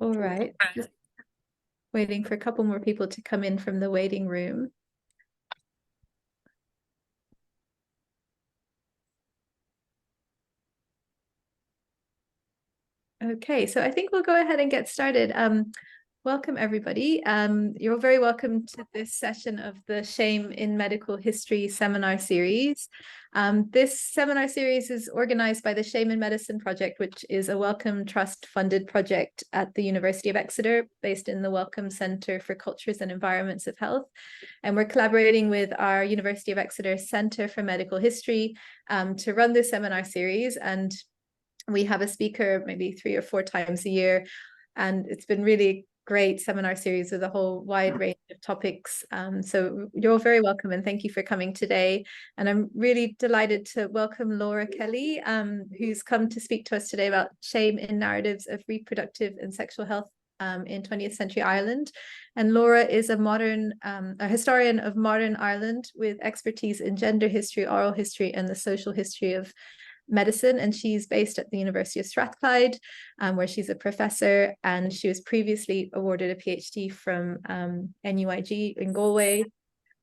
All right. Just waiting for a couple more people to come in from the waiting room. Okay, so I think we'll go ahead and get started. Welcome, everybody. You're very welcome to this session of the Shame in Medical History seminar series. This seminar series is organized by the Shame in Medicine Project, which is a Wellcome Trust funded project at the University of Exeter, based in the Wellcome Centre for Cultures and Environments of Health. And we're collaborating with our University of Exeter Centre for Medical History to run this seminar series. And we have a speaker maybe 3 or 4 times a year. And it's been really great seminar series with a whole wide range of topics. So you're very welcome and thank you for coming today. And I'm really delighted to welcome Laura Kelly, who's come to speak to us today about shame in narratives of reproductive and sexual health in 20th century Ireland. And Laura is a historian of modern Ireland with expertise in gender history, oral history, and the social history of medicine, and she's based at the University of Strathclyde, where she's a professor, and she was previously awarded a PhD from NUIG in Galway,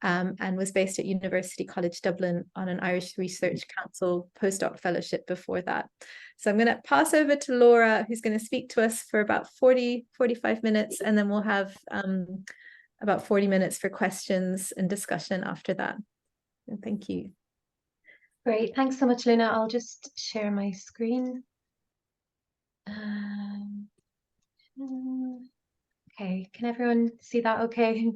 and was based at University College Dublin on an Irish Research Council postdoc fellowship before that. So I'm going to pass over to Laura, who's going to speak to us for about 45 minutes, and then we'll have about 40 minutes for questions and discussion after that. And thank you. Great, thanks so much, Luna. I'll just share my screen. Okay, can everyone see that okay?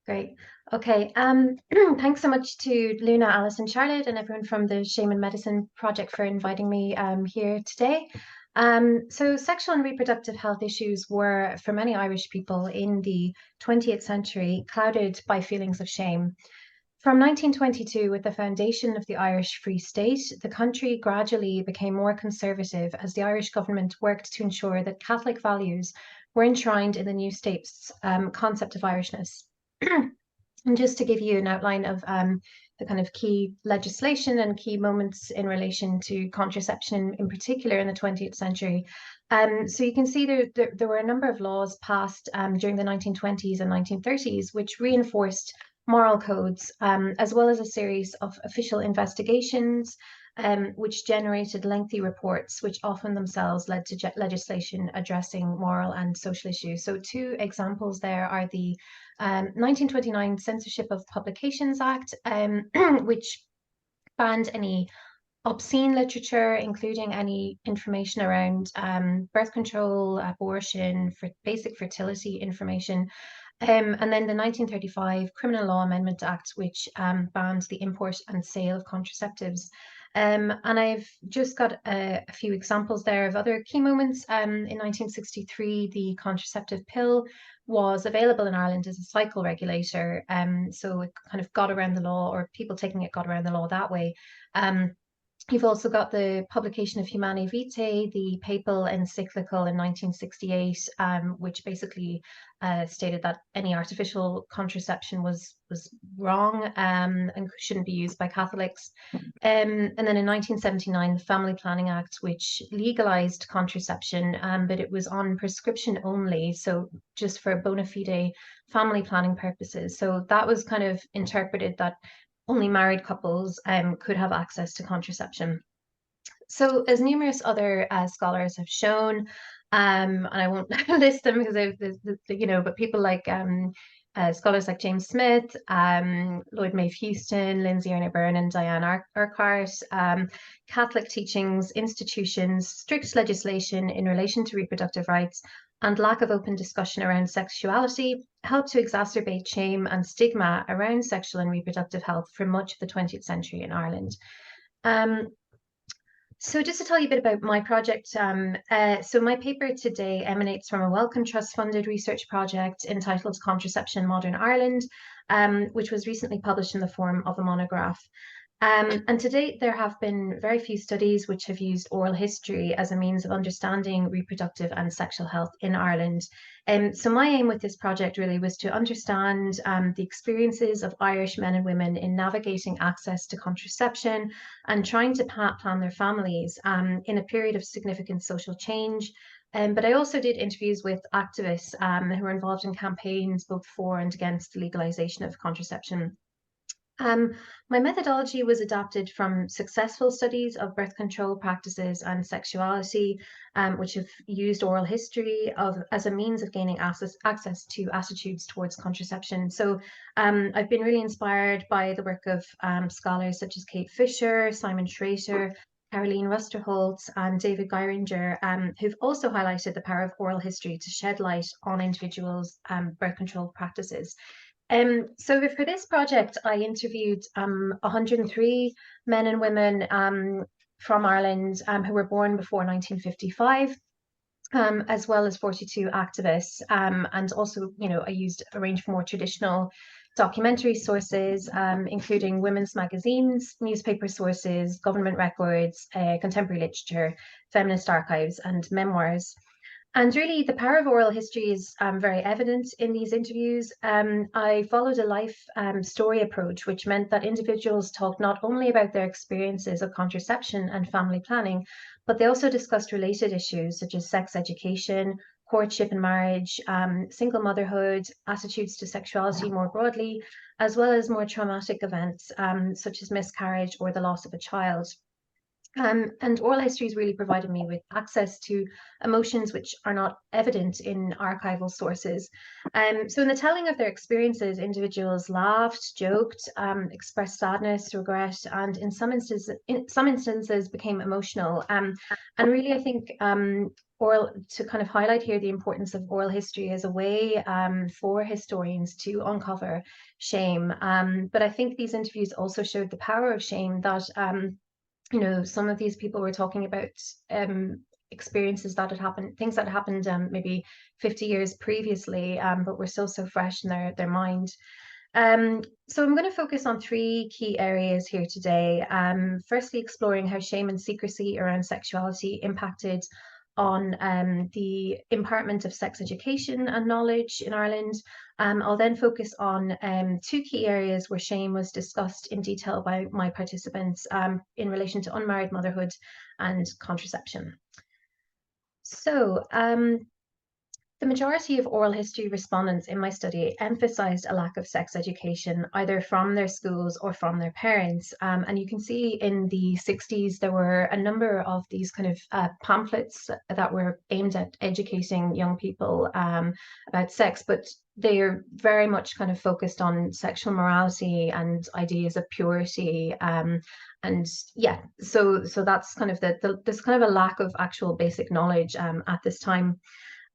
Great. Okay, thanks so much to Luna, Alice, and Charlotte, and everyone from the Shame in Medicine Project for inviting me here today. So sexual and reproductive health issues were, for many Irish people in the 20th century, clouded by feelings of shame. From 1922, with the foundation of the Irish Free State, the country gradually became more conservative as the Irish government worked to ensure that Catholic values were enshrined in the new state's concept of Irishness. And just to give you an outline of the kind of key legislation and key moments in relation to contraception in particular in the 20th century. So you can see there were a number of laws passed during the 1920s and 1930s, which reinforced moral codes, as well as a series of official investigations, which generated lengthy reports, which often themselves led to legislation addressing moral and social issues. So 2 examples there are the 1929 Censorship of Publications Act, which banned any obscene literature, including any information around birth control, abortion, for basic fertility information. And then the 1935 Criminal Law Amendment Act, which banned the import and sale of contraceptives. And I've just got a few examples there of other key moments. In 1963, the contraceptive pill was available in Ireland as a cycle regulator. So it kind of got around the law, or people taking it got around the law that way. You've also got the publication of Humanae Vitae, the papal encyclical in 1968, which basically stated that any artificial contraception was wrong and shouldn't be used by Catholics. And then in 1979, the Family Planning Act, which legalized contraception, but it was on prescription only, so just for bona fide family planning purposes. So that was kind of interpreted that only married couples could have access to contraception. So as numerous other scholars have shown, and I won't list them because but people like scholars like James Smith, Lloyd Maeve Houston, Lindsay Erna Byrne, and Diane Urquhart, Catholic teachings, institutions, strict legislation in relation to reproductive rights, and lack of open discussion around sexuality helped to exacerbate shame and stigma around sexual and reproductive health for much of the 20th century in Ireland. So just to tell you a bit about my project, so my paper today emanates from a Wellcome Trust funded research project entitled Contraception in Modern Ireland, which was recently published in the form of a monograph. And to date, there have been very few studies which have used oral history as a means of understanding reproductive and sexual health in Ireland. So my aim with this project really was to understand the experiences of Irish men and women in navigating access to contraception and trying to plan their families in a period of significant social change, But I also did interviews with activists who were involved in campaigns both for and against the legalization of contraception. My methodology was adapted from successful studies of birth control practices and sexuality, which have used oral history as a means of gaining access to attitudes towards contraception. So I've been really inspired by the work of scholars such as Kate Fischer, Simon Schrater, Caroline Rusterholz, and David Geiringer, who've also highlighted the power of oral history to shed light on individuals' birth control practices. So for this project, I interviewed 103 men and women from Ireland who were born before 1955, as well as 42 activists. And also, I used a range of more traditional documentary sources, including women's magazines, newspaper sources, government records, contemporary literature, feminist archives, and memoirs. And really, the power of oral history is very evident in these interviews. I followed a life story approach, which meant that individuals talked not only about their experiences of contraception and family planning, but they also discussed related issues such as sex education, courtship and marriage, single motherhood, attitudes to sexuality more broadly, as well as more traumatic events such as miscarriage or the loss of a child. And oral history has really provided me with access to emotions which are not evident in archival sources. So in the telling of their experiences, individuals laughed, joked, expressed sadness, regret, and in some instances became emotional. And really, I think oral to kind of highlight here the importance of oral history as a way for historians to uncover shame. But I think these interviews also showed the power of shame that some of these people were talking about experiences that had happened, things that happened maybe 50 years previously, but were still so fresh in their mind. So I'm going to focus on three key areas here today. Firstly, exploring how shame and secrecy around sexuality impacted on the impartment of sex education and knowledge in Ireland. I'll then focus on two key areas where shame was discussed in detail by my participants in relation to unmarried motherhood and contraception. So the majority of oral history respondents in my study emphasised a lack of sex education, either from their schools or from their parents. And you can see in the 60s, there were a number of these kind of pamphlets that were aimed at educating young people about sex, but they are very much kind of focused on sexual morality and ideas of purity. And yeah, so that's kind of there's kind of a lack of actual basic knowledge at this time.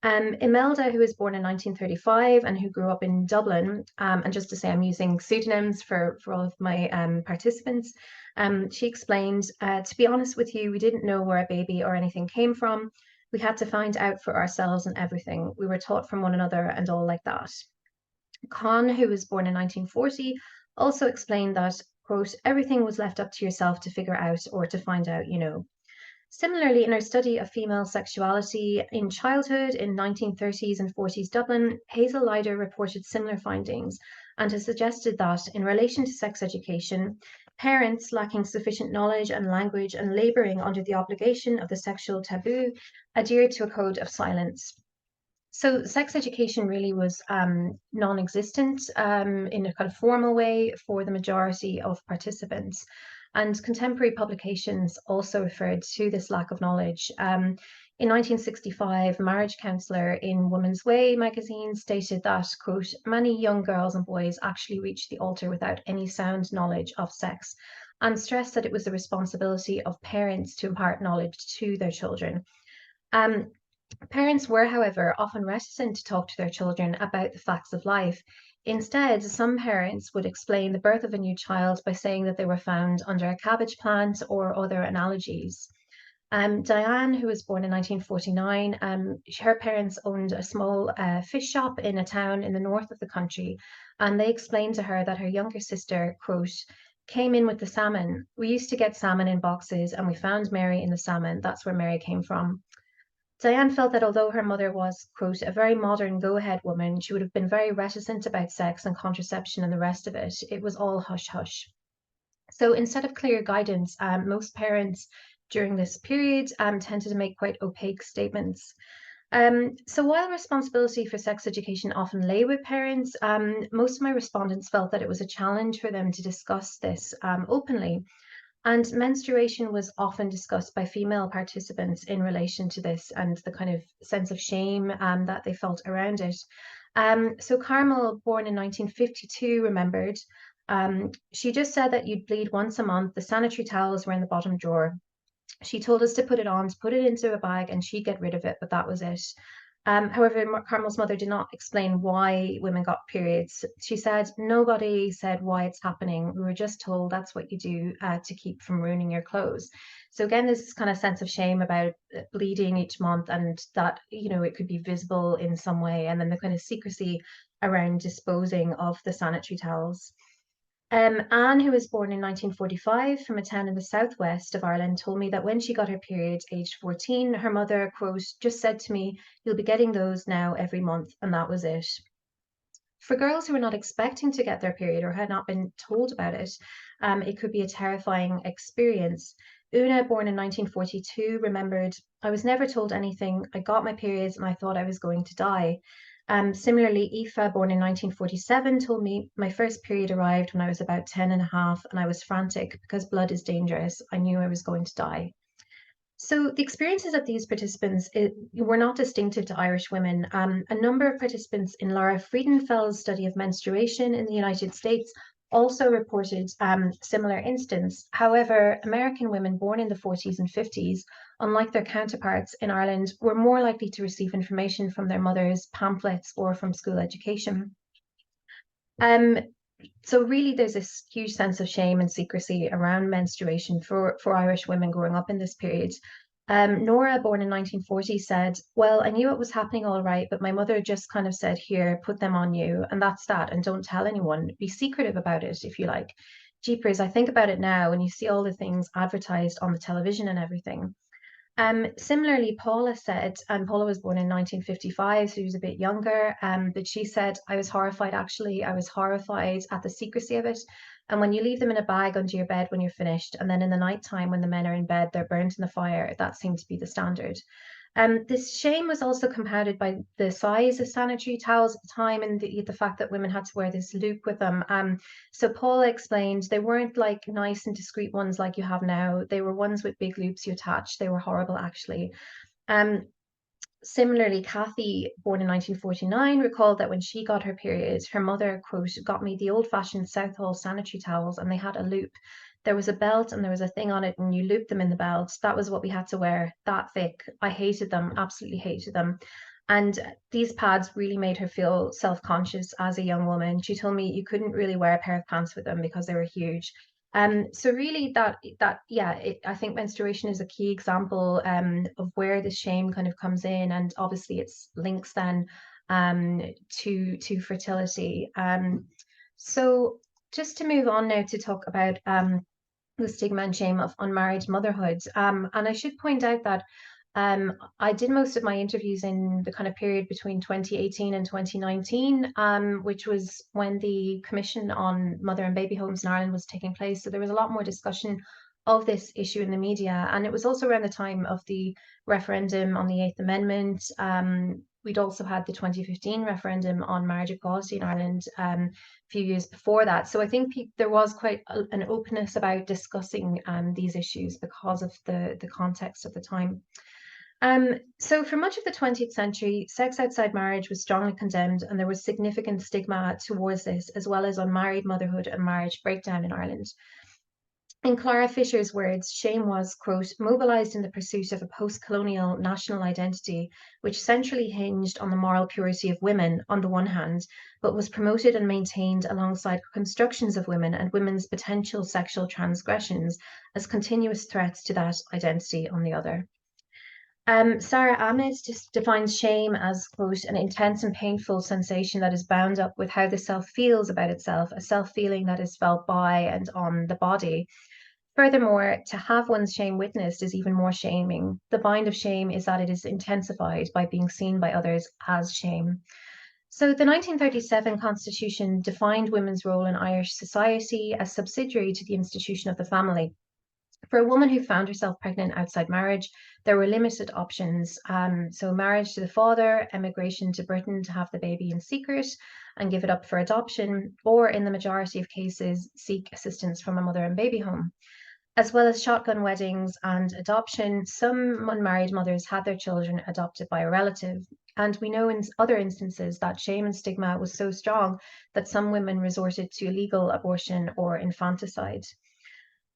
Imelda, who was born in 1935 and who grew up in Dublin, and just to say I'm using pseudonyms for all of my participants, she explained, to be honest with you, we didn't know where a baby or anything came from. We had to find out for ourselves and everything. We were taught from one another and all like that. Con, who was born in 1940, also explained that, quote, everything was left up to yourself to figure out or to find out, Similarly, in her study of female sexuality in childhood in 1930s and 40s Dublin, Hazel Leider reported similar findings and has suggested that, in relation to sex education, parents lacking sufficient knowledge and language and labouring under the obligation of the sexual taboo adhered to a code of silence. So sex education really was non-existent in a kind of formal way for the majority of participants. And contemporary publications also referred to this lack of knowledge. In 1965, marriage counsellor in Woman's Way magazine stated that, quote, many young girls and boys actually reached the altar without any sound knowledge of sex, and stressed that it was the responsibility of parents to impart knowledge to their children. Parents were, however, often reticent to talk to their children about the facts of life. Instead, some parents would explain the birth of a new child by saying that they were found under a cabbage plant or other analogies. Diane, who was born in 1949, her parents owned a small fish shop in a town in the north of the country, and they explained to her that her younger sister, quote, came in with the salmon. We used to get salmon in boxes, and we found Mary in the salmon. That's where Mary came from. Diane felt that although her mother was, quote, a very modern go-ahead woman, she would have been very reticent about sex and contraception and the rest of it. It was all hush-hush. So instead of clear guidance, most parents during this period tended to make quite opaque statements. So while responsibility for sex education often lay with parents, most of my respondents felt that it was a challenge for them to discuss this openly. And menstruation was often discussed by female participants in relation to this and the kind of sense of shame that they felt around it. So Carmel, born in 1952, remembered, she just said that you'd bleed once a month. The sanitary towels were in the bottom drawer. She told us to put it on, to put it into a bag, and she'd get rid of it, but that was it. However, Carmel's mother did not explain why women got periods. She said, nobody said why it's happening. We were just told that's what you do to keep from ruining your clothes. So again, this kind of sense of shame about bleeding each month and that, you know, it could be visible in some way. And then the kind of secrecy around disposing of the sanitary towels. Anne, who was born in 1945 from a town in the southwest of Ireland, told me that when she got her period, aged 14, her mother, quote, just said to me, you'll be getting those now every month, and that was it. For girls who were not expecting to get their period or had not been told about it, it could be a terrifying experience. Una, born in 1942, remembered, I was never told anything. I got my periods and I thought I was going to die. Similarly, Aoife, born in 1947, told me my first period arrived when I was about 10 and a half and I was frantic because blood is dangerous. I knew I was going to die. So the experiences of these participants were not distinctive to Irish women. A number of participants in Laura Friedenfeld's study of menstruation in the United States also reported similar incidents. However, American women born in the 40s and 50s, unlike their counterparts in Ireland, were more likely to receive information from their mothers, pamphlets, or from school education. So really there's this huge sense of shame and secrecy around menstruation for Irish women growing up in this period. Nora, born in 1940, said, well, I knew it was happening all right, but my mother just kind of said, here, put them on you, and that's that, and don't tell anyone. Be secretive about it, if you like. Jeepers, I think about it now, and you see all the things advertised on the television and everything. Similarly, Paula said, and Paula was born in 1955, so she was a bit younger, but she said, I was horrified, actually. I was horrified at the secrecy of it. And when you leave them in a bag under your bed when you're finished, and then in the nighttime when the men are in bed, they're burnt in the fire, that seemed to be the standard. This shame was also compounded by the size of sanitary towels at the time and the fact that women had to wear this loop with them. So Paula explained they weren't like nice and discreet ones like you have now. They were ones with big loops you attach. They were horrible, actually. Similarly, Kathy, born in 1949, recalled that when she got her period, her mother, quote, got me the old-fashioned Southall sanitary towels and they had a loop. There was a belt and there was a thing on it and you looped them in the belt. That was what we had to wear, that thick. I hated them, absolutely hated them. And these pads really made her feel self-conscious as a young woman. She told me you couldn't really wear a pair of pants with them because they were huge. So really I think menstruation is a key example of where the shame kind of comes in, and obviously it's links then to fertility. So just to move on now to talk about the stigma and shame of unmarried motherhood. And I should point out that I did most of my interviews in the kind of period between 2018 and 2019, which was when the Commission on Mother and Baby Homes in Ireland was taking place. So there was a lot more discussion of this issue in the media. And it was also around the time of the referendum on the Eighth Amendment. We'd also had the 2015 referendum on marriage equality in Ireland a few years before that. So I think there was quite an openness about discussing these issues because of the context of the time. So for much of the 20th century, sex outside marriage was strongly condemned and there was significant stigma towards this, as well as unmarried motherhood and marriage breakdown in Ireland. In Clara Fischer's words, shame was, quote, mobilised in the pursuit of a post-colonial national identity, which centrally hinged on the moral purity of women on the one hand, but was promoted and maintained alongside constructions of women and women's potential sexual transgressions as continuous threats to that identity on the other. Sarah Ahmed just defines shame as, quote, an intense and painful sensation that is bound up with how the self feels about itself, a self-feeling that is felt by and on the body. Furthermore, to have one's shame witnessed is even more shaming. The bind of shame is that it is intensified by being seen by others as shame. So the 1937 Constitution defined women's role in Irish society as subsidiary to the institution of the family. For a woman who found herself pregnant outside marriage, there were limited options. So marriage to the father, emigration to Britain to have the baby in secret and give it up for adoption, or in the majority of cases, seek assistance from a mother and baby home. As well as shotgun weddings and adoption, some unmarried mothers had their children adopted by a relative. And we know in other instances that shame and stigma was so strong that some women resorted to illegal abortion or infanticide.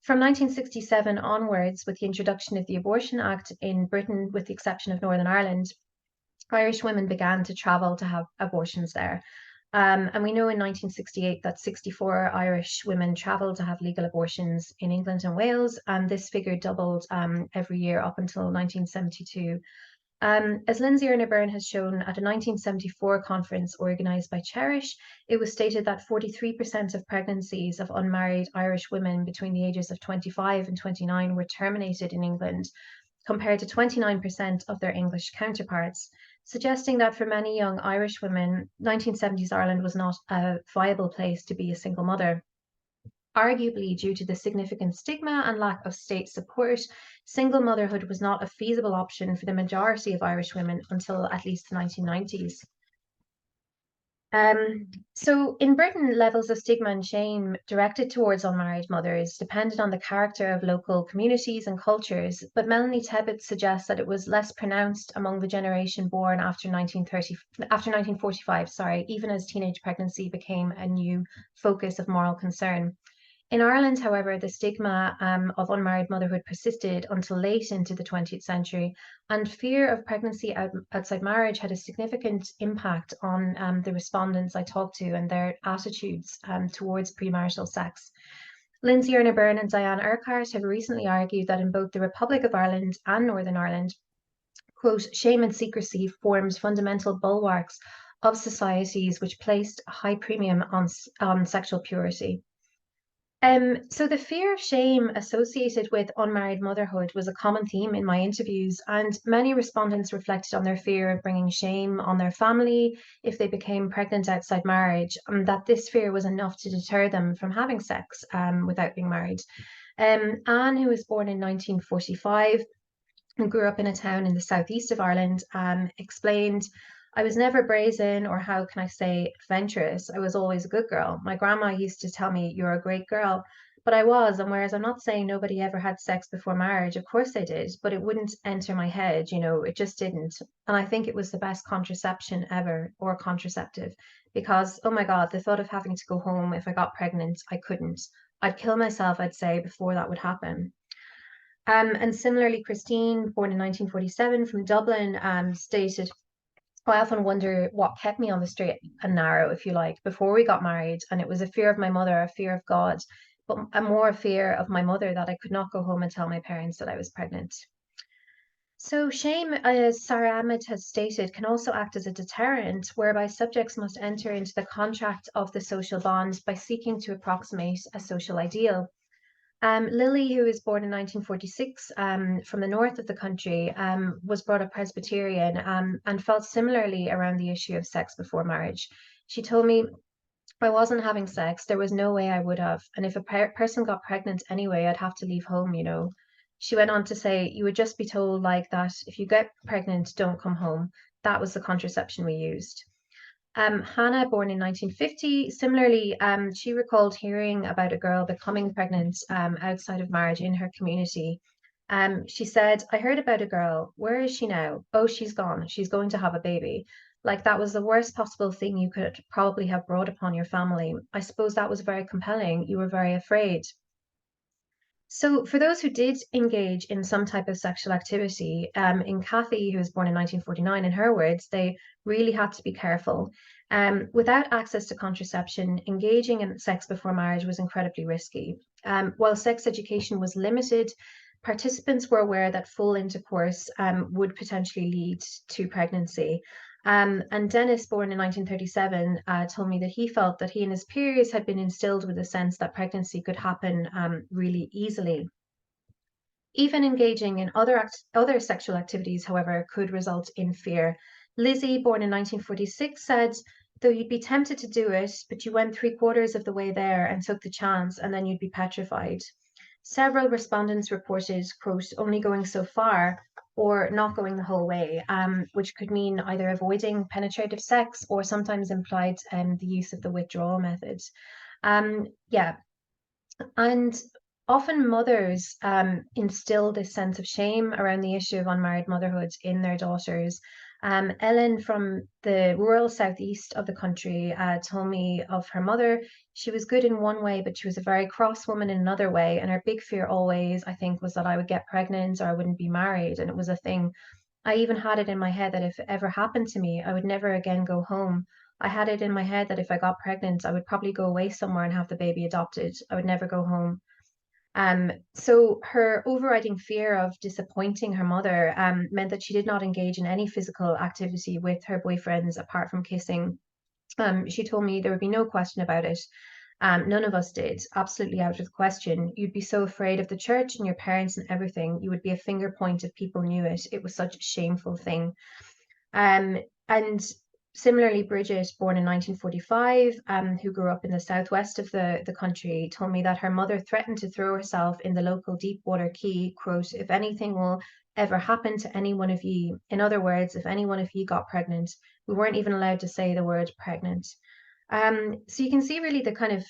From 1967 onwards, with the introduction of the Abortion Act in Britain, with the exception of Northern Ireland, Irish women began to travel to have abortions there. And we know in 1968 that 64 Irish women travelled to have legal abortions in England and Wales, and this figure doubled every year up until 1972. As Lindsay Byrne has shown at a 1974 conference organised by Cherish, it was stated that 43% of pregnancies of unmarried Irish women between the ages of 25 and 29 were terminated in England, compared to 29% of their English counterparts, suggesting that for many young Irish women, 1970s Ireland was not a viable place to be a single mother. Arguably, due to the significant stigma and lack of state support, single motherhood was not a feasible option for the majority of Irish women until at least the 1990s. So in Britain, levels of stigma and shame directed towards unmarried mothers depended on the character of local communities and cultures, but Melanie Tebbit suggests that it was less pronounced among the generation born after 1945, even as teenage pregnancy became a new focus of moral concern. In Ireland, however, the stigma of unmarried motherhood persisted until late into the 20th century, and fear of pregnancy outside marriage had a significant impact on the respondents I talked to and their attitudes towards premarital sex. Lindsay Byrne and Diane Urquhart have recently argued that in both the Republic of Ireland and Northern Ireland, quote, shame and secrecy formed fundamental bulwarks of societies which placed a high premium on sexual purity. So the fear of shame associated with unmarried motherhood was a common theme in my interviews, and many respondents reflected on their fear of bringing shame on their family if they became pregnant outside marriage, and that this fear was enough to deter them from having sex without being married. Anne, who was born in 1945 and grew up in a town in the southeast of Ireland, explained, I was never brazen or how can I say adventurous. I was always a good girl. My grandma used to tell me, you're a great girl. But I was, and whereas I'm not saying nobody ever had sex before marriage, of course they did, but it wouldn't enter my head, it just didn't. And I think it was the best contraception ever, or contraceptive, because, oh my God, the thought of having to go home if I got pregnant, I couldn't. I'd kill myself, I'd say, before that would happen. And similarly, Christine, born in 1947 from Dublin, stated, I often wonder what kept me on the straight and narrow, if you like, before we got married. And it was a fear of my mother, a fear of God, but a more fear of my mother that I could not go home and tell my parents that I was pregnant. So shame, as Sarah Ahmed has stated, can also act as a deterrent, whereby subjects must enter into the contract of the social bond by seeking to approximate a social ideal. Lily, who was born in 1946 from the north of the country, was brought up Presbyterian and felt similarly around the issue of sex before marriage. She told me, I wasn't having sex, there was no way I would have. And if a person got pregnant anyway, I'd have to leave home. She went on to say, you would just be told like that, if you get pregnant, don't come home. That was the contraception we used. Hannah, born in 1950, similarly, she recalled hearing about a girl becoming pregnant outside of marriage in her community. She said, I heard about a girl. Where is she now? Oh, she's gone. She's going to have a baby. Like that was the worst possible thing you could probably have brought upon your family. I suppose that was very compelling. You were very afraid. So, for those who did engage in some type of sexual activity, in Kathy, who was born in 1949, in her words, they really had to be careful. Without access to contraception, engaging in sex before marriage was incredibly risky. While sex education was limited, participants were aware that full intercourse would potentially lead to pregnancy. And Dennis, born in 1937, told me that he felt that he and his peers had been instilled with a sense that pregnancy could happen really easily. Even engaging in other sexual activities, however, could result in fear. Lizzie, born in 1946, said, though you'd be tempted to do it, but you went 3/4 of the way there and took the chance, and then you'd be petrified. several respondents reported, quote, only going so far or not going the whole way, which could mean either avoiding penetrative sex or sometimes implied the use of the withdrawal method. Yeah, and often mothers instill this sense of shame around the issue of unmarried motherhood in their daughters. Ellen from the rural southeast of the country told me of her mother. She was good in one way, but she was a very cross woman in another way. And her big fear always, I think, was that I would get pregnant or I wouldn't be married. And it was a thing. I even had it in my head that if it ever happened to me, I would never again go home. I had it in my head that if I got pregnant, I would probably go away somewhere and have the baby adopted. I would never go home. So her overriding fear of disappointing her mother meant that she did not engage in any physical activity with her boyfriends apart from kissing. She told me there would be no question about it. None of us did, absolutely out of the question. You'd be so afraid of the church and your parents and everything. You would be a finger point if people knew it. It was such a shameful thing. And similarly, Bridget, born in 1945, who grew up in the southwest of the country, told me that her mother threatened to throw herself in the local Deepwater Quay, quote, if anything will ever happen to any one of ye. In other words, if any one of ye got pregnant, we weren't even allowed to say the word pregnant. So you can see really the kind of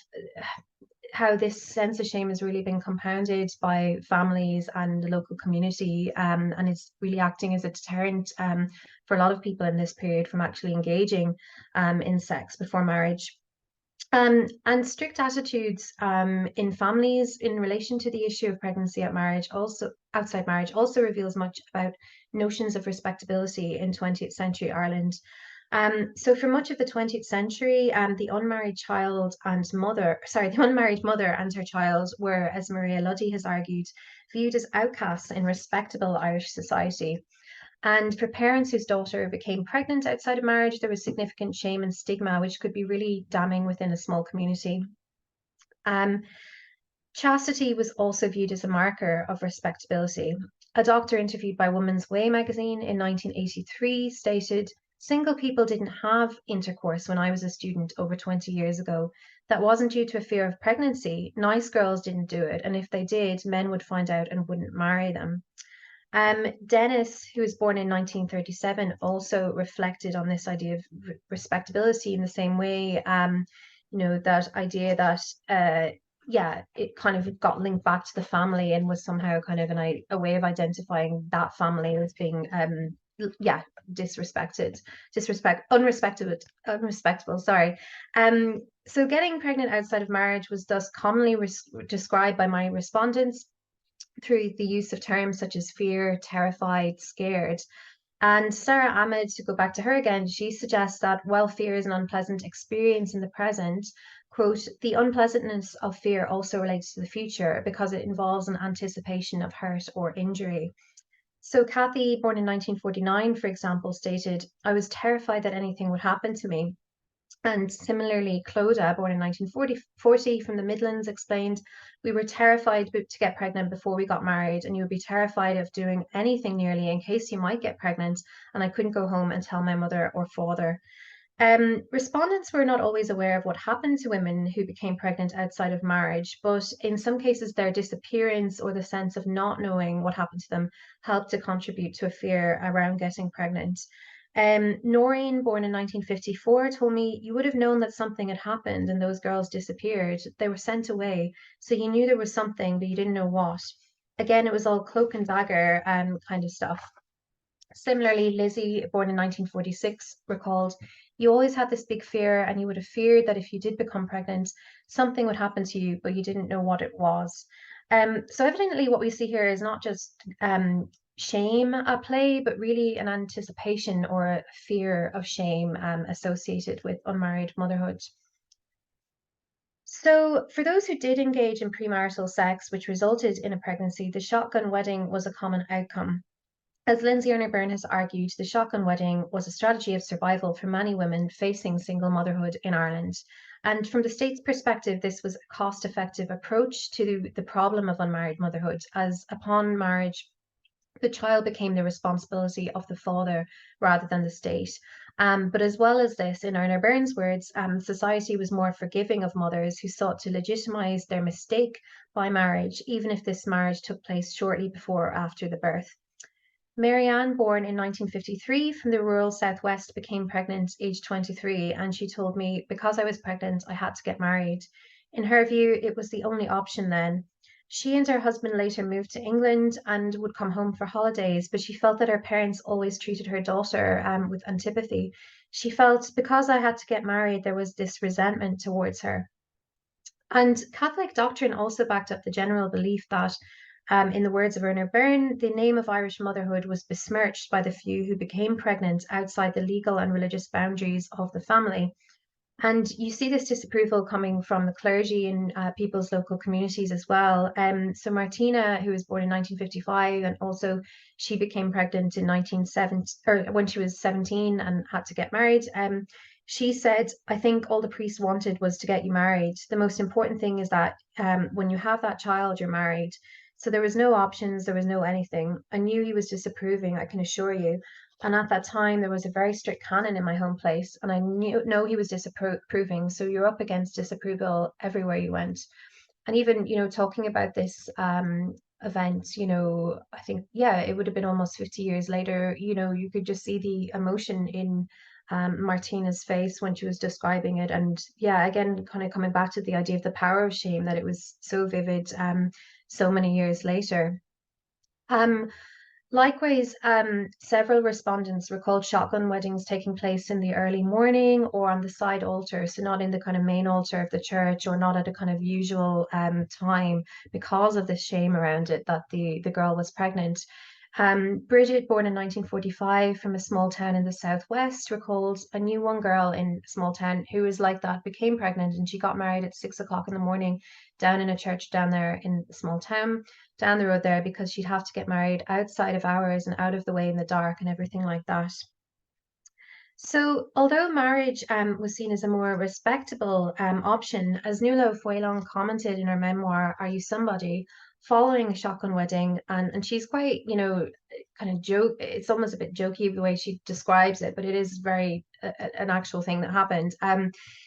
how this sense of shame has really been compounded by families and the local community, and it's really acting as a deterrent for a lot of people in this period from actually engaging in sex before marriage. And strict attitudes in families in relation to the issue of pregnancy at marriage, also outside marriage, also reveals much about notions of respectability in 20th century Ireland. So for much of the 20th century, the unmarried mother and her child were, as Maria Luddy has argued, viewed as outcasts in respectable Irish society. And for parents whose daughter became pregnant outside of marriage, there was significant shame and stigma, which could be really damning within a small community. Chastity was also viewed as a marker of respectability. A doctor interviewed by Woman's Way magazine in 1983 stated, single people didn't have intercourse when I was a student over 20 years ago. That wasn't due to a fear of pregnancy. Nice girls didn't do it. And if they did, men would find out and wouldn't marry them. Dennis, who was born in 1937, also reflected on this idea of respectability in the same way. That idea that, it kind of got linked back to the family and was somehow kind of a way of identifying that family as being, unrespectable. Sorry. So getting pregnant outside of marriage was thus commonly described by my respondents through the use of terms such as fear, terrified, scared. And Sarah Ahmed, to go back to her again, she suggests that while fear is an unpleasant experience in the present, quote, the unpleasantness of fear also relates to the future because it involves an anticipation of hurt or injury. So Kathy, born in 1949, for example, stated, I was terrified that anything would happen to me. And similarly, Clodagh, born in 1940 from the Midlands, explained, we were terrified to get pregnant before we got married, and you would be terrified of doing anything nearly in case you might get pregnant, and I couldn't go home and tell my mother or father. Respondents were not always aware of what happened to women who became pregnant outside of marriage, but in some cases their disappearance or the sense of not knowing what happened to them helped to contribute to a fear around getting pregnant. Noreen, born in 1954, told me, you would have known that something had happened and those girls disappeared. They were sent away. So you knew there was something, but you didn't know what. Again, it was all cloak and dagger kind of stuff. Similarly, Lizzie, born in 1946, recalled, you always had this big fear and you would have feared that if you did become pregnant, something would happen to you, but you didn't know what it was. So evidently what we see here is not just shame at play, but really an anticipation or a fear of shame associated with unmarried motherhood. So for those who did engage in premarital sex, which resulted in a pregnancy, the shotgun wedding was a common outcome. As Lindsay Erner-Byrne has argued, the shotgun wedding was a strategy of survival for many women facing single motherhood in Ireland. And from the state's perspective, this was a cost-effective approach to the problem of unmarried motherhood, as upon marriage, the child became the responsibility of the father rather than the state. But as well as this, in Erna Byrne's words, society was more forgiving of mothers who sought to legitimize their mistake by marriage, even if this marriage took place shortly before or after the birth. Marianne, born in 1953 from the rural southwest, became pregnant aged 23, and she told me, because I was pregnant, I had to get married. In her view, it was the only option then. She and her husband later moved to England and would come home for holidays, but she felt that her parents always treated her daughter with antipathy. She felt because I had to get married, there was this resentment towards her. And Catholic doctrine also backed up the general belief that, in the words of Erna Byrne, the name of Irish motherhood was besmirched by the few who became pregnant outside the legal and religious boundaries of the family. And you see this disapproval coming from the clergy in people's local communities as well. So Martina, who was born in 1955, and also she became pregnant in 1970, or when she was 17 and had to get married. She said, I think all the priest wanted was to get you married. The most important thing is that when you have that child, you're married. So there was no options, there was no anything. I knew he was disapproving, I can assure you. And at that time, there was a very strict canon in my home place, and I know he was disapproving. So you're up against disapproval everywhere you went. And even, talking about this event, I think, yeah, it would have been almost 50 years later, you could just see the emotion in Martina's face when she was describing it. And yeah, again, kind of coming back to the idea of the power of shame, that it was so vivid so many years later. Um, Likewise, several respondents recalled shotgun weddings taking place in the early morning or on the side altar, so not in the kind of main altar of the church, or not at a kind of usual time, because of the shame around it that the girl was pregnant. Bridget, born in 1945 from a small town in the southwest, recalls I knew one girl in a small town who was like that, became pregnant, and she got married at 6 o'clock in the morning down in a church down there in a small town down the road there, because she'd have to get married outside of hours and out of the way in the dark and everything like that. So, although marriage was seen as a more respectable option, as Nuala Fuelong commented in her memoir, Are You Somebody? Following a shotgun wedding, and she's quite, kind of joke, it's almost a bit jokey the way she describes it, but it is very an actual thing that happened.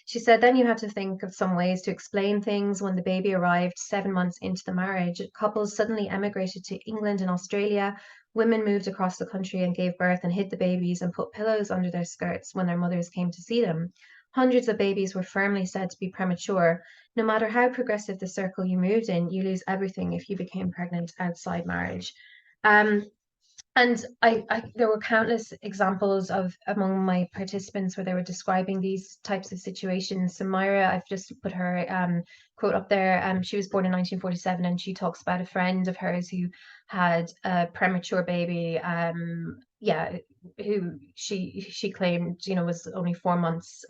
She said, then you had to think of some ways to explain things. When the baby arrived 7 months into the marriage, couples suddenly emigrated to England and Australia. Women moved across the country and gave birth and hid the babies and put pillows under their skirts when their mothers came to see them. Hundreds of babies were firmly said to be premature. No matter how progressive the circle you moved in, you lose everything if you became pregnant outside marriage. Um, and there were countless examples of among my participants where they were describing these types of situations. So Myra, I've just put her quote up there. She was born in 1947, and she talks about a friend of hers who had a premature baby. Yeah, who she claimed, was only 4 months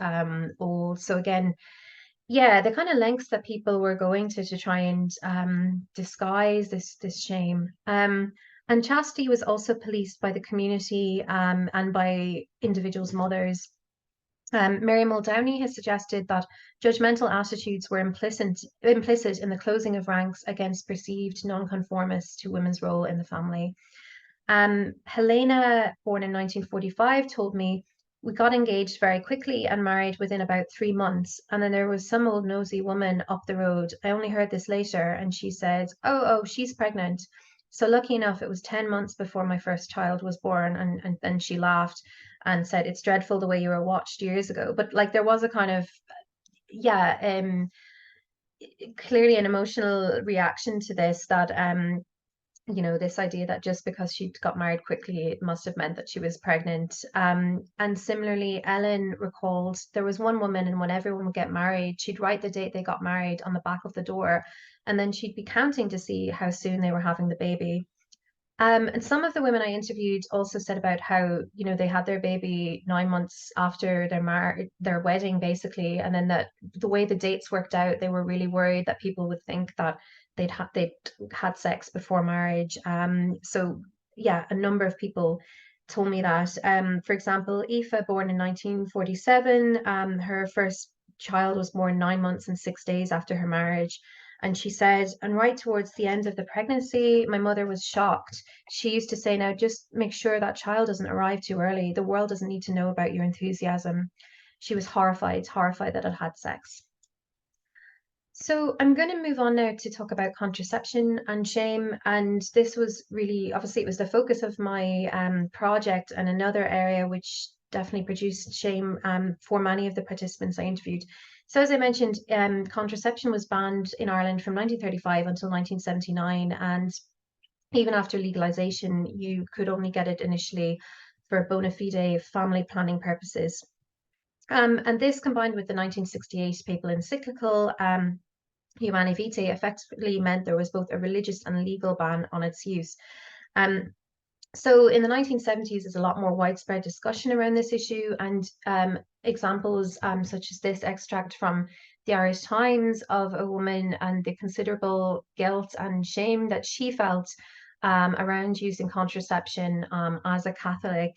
old. So again, yeah, the kind of lengths that people were going to try and disguise this shame. And chastity was also policed by the community and by individuals' mothers. Mary Muldowney has suggested that judgmental attitudes were implicit in the closing of ranks against perceived nonconformists to women's role in the family. Helena, born in 1945, told me, we got engaged very quickly and married within about 3 months. And then there was some old nosy woman up the road. I only heard this later, and she said, oh, she's pregnant. So lucky enough, it was 10 months before my first child was born. And then she laughed and said, it's dreadful the way you were watched years ago. But like, there was a kind of, yeah, clearly an emotional reaction to this, that this idea that just because she got married quickly, it must have meant that she was pregnant. And similarly, Ellen recalled there was one woman, and when everyone would get married, she'd write the date they got married on the back of the door, and then she'd be counting to see how soon they were having the baby. And some of the women I interviewed also said about how, they had their baby 9 months after their wedding, basically, and then that the way the dates worked out, they were really worried that people would think that they'd had sex before marriage. So yeah, a number of people told me that. For example, Aoife, born in 1947, her first child was born 9 months and 6 days after her marriage. And she said, and right towards the end of the pregnancy, my mother was shocked. She used to say, now just make sure that child doesn't arrive too early. The world doesn't need to know about your enthusiasm. She was horrified that I'd had sex. So I'm going to move on now to talk about contraception and shame. And this was really, obviously, it was the focus of my project, and another area which definitely produced shame for many of the participants I interviewed. So as I mentioned, contraception was banned in Ireland from 1935 until 1979. And even after legalization, you could only get it initially for bona fide family planning purposes. And this combined with the 1968 papal encyclical, Humanae Vitae, effectively meant there was both a religious and legal ban on its use. So in the 1970s, there's a lot more widespread discussion around this issue, and examples such as this extract from the Irish Times of a woman and the considerable guilt and shame that she felt around using contraception as a Catholic.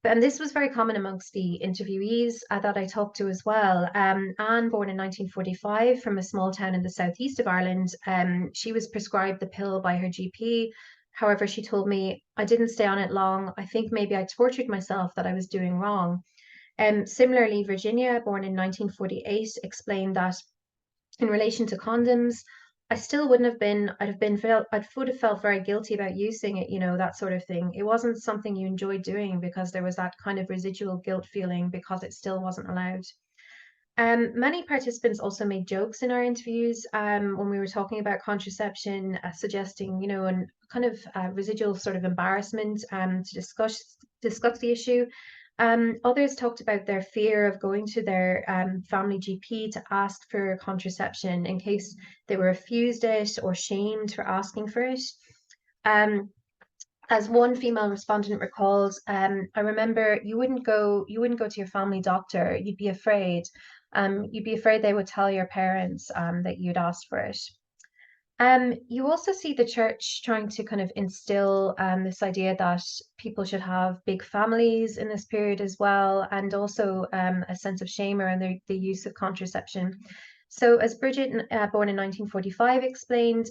And this was very common amongst the interviewees that I talked to as well. Anne, born in 1945 from a small town in the southeast of Ireland, she was prescribed the pill by her GP. However, she told me, I didn't stay on it long. I think maybe I tortured myself that I was doing wrong. Similarly, Virginia, born in 1948, explained that in relation to condoms, I still wouldn't have been, I would have felt very guilty about using it, that sort of thing. It wasn't something you enjoyed doing because there was that kind of residual guilt feeling because it still wasn't allowed. Many participants also made jokes in our interviews when we were talking about contraception, suggesting, a kind of residual sort of embarrassment to discuss the issue. Others talked about their fear of going to their family GP to ask for contraception in case they were refused it or shamed for asking for it. As one female respondent recalled, I remember you wouldn't go to your family doctor. You'd be afraid. You'd be afraid they would tell your parents that you'd asked for it. You also see the church trying to kind of instill this idea that people should have big families in this period as well, and also a sense of shame around the use of contraception. So as Bridget, born in 1945, explained,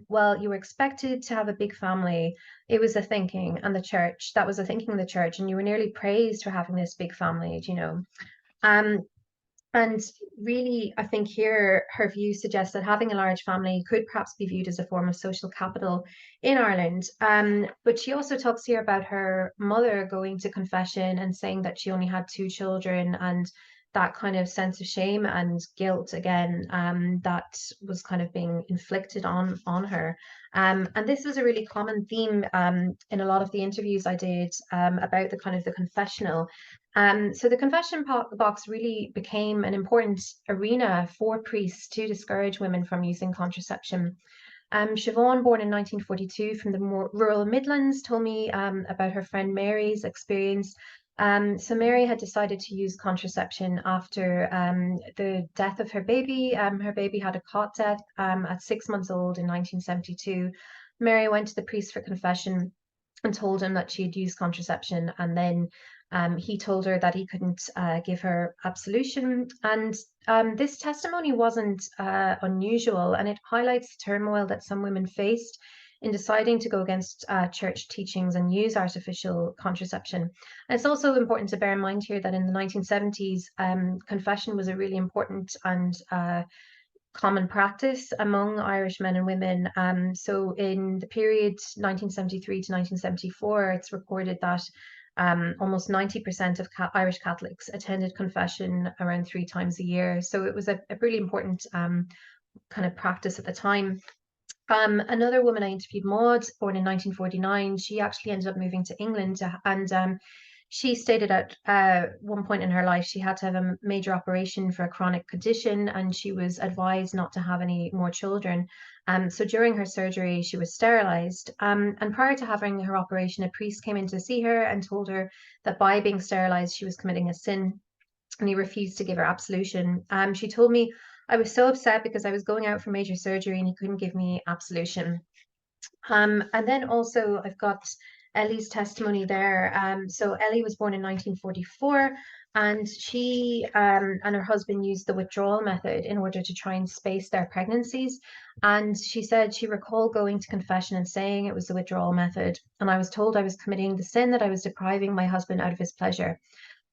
well, you were expected to have a big family. It was a thinking, and the church, that was a thinking of the church, and you were nearly praised for having this big family, And really, I think here her view suggests that having a large family could perhaps be viewed as a form of social capital in Ireland. But she also talks here about her mother going to confession and saying that she only had 2 children, and that kind of sense of shame and guilt again that was kind of being inflicted on her. And this was a really common theme in a lot of the interviews I did about the kind of the confessional. So the confession box really became an important arena for priests to discourage women from using contraception. Siobhan, born in 1942 from the more rural Midlands, told me about her friend Mary's experience. So Mary had decided to use contraception after the death of her baby. Her baby had a cot death at 6 months old in 1972. Mary went to the priest for confession and told him that she had used contraception, and then he told her that he couldn't give her absolution. And this testimony wasn't unusual, and it highlights the turmoil that some women faced in deciding to go against church teachings and use artificial contraception. And it's also important to bear in mind here that in the 1970s, confession was a really important and common practice among Irish men and women. So in the period 1973 to 1974, it's reported that almost 90% of Irish Catholics attended confession around 3 times a year. So it was a really important kind of practice at the time. Another woman I interviewed, Maud, born in 1949, she actually ended up moving to England, and she stated at one point in her life she had to have a major operation for a chronic condition, and she was advised not to have any more children. So during her surgery, she was sterilized. And prior to having her operation, a priest came in to see her and told her that by being sterilized, she was committing a sin, and he refused to give her absolution. She told me, I was so upset because I was going out for major surgery and he couldn't give me absolution. And then also I've got Ellie's testimony there. So Ellie was born in 1944. And she and her husband used the withdrawal method in order to try and space their pregnancies. And she said she recalled going to confession and saying it was the withdrawal method. And I was told I was committing the sin that I was depriving my husband out of his pleasure.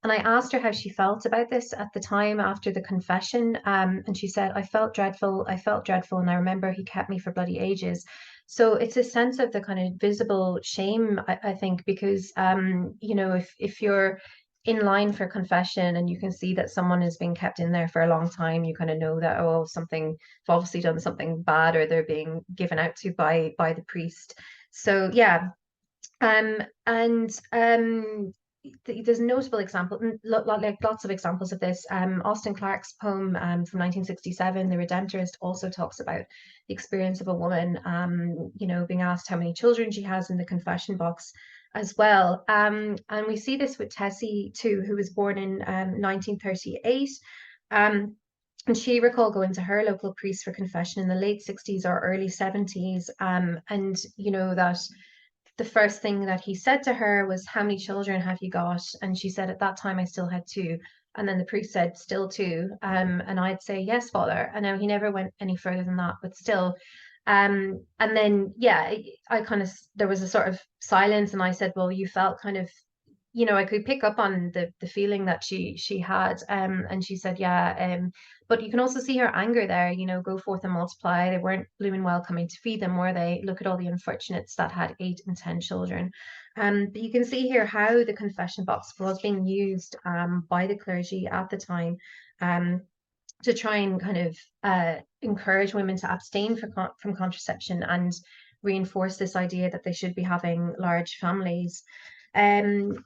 And I asked her how she felt about this at the time after the confession. And she said, I felt dreadful. I felt dreadful. And I remember he kept me for bloody ages. So it's a sense of the kind of visible shame, I think, because, if you're in line for confession and you can see that someone is being kept in there for a long time, you kind of know that, oh, something, they've obviously done something bad, or they're being given out to by the priest. So yeah. And there's notable example, like lots of examples of this. Austen Clarke's poem from 1967, The Redemptorist, also talks about the experience of a woman, being asked how many children she has in the confession box as well. And we see this with Tessie too, who was born in 1938. And she recalled going to her local priest for confession in the late 60s or early 70s. And that the first thing that he said to her was, how many children have you got? And she said, at that time I still had two. And then the priest said, still two. And I'd say, yes, Father. And now he never went any further than that, but still. And then yeah, I kind of, there was a sort of silence, and I said, well, you felt kind of, I could pick up on the feeling that she had. And she said, yeah. But you can also see her anger there, go forth and multiply. They weren't blooming well coming to feed them, were they? Look at all the unfortunates that had 8 and 10 children. But you can see here how the confession box was being used by the clergy at the time, to try and kind of encourage women to abstain from contraception and reinforce this idea that they should be having large families. And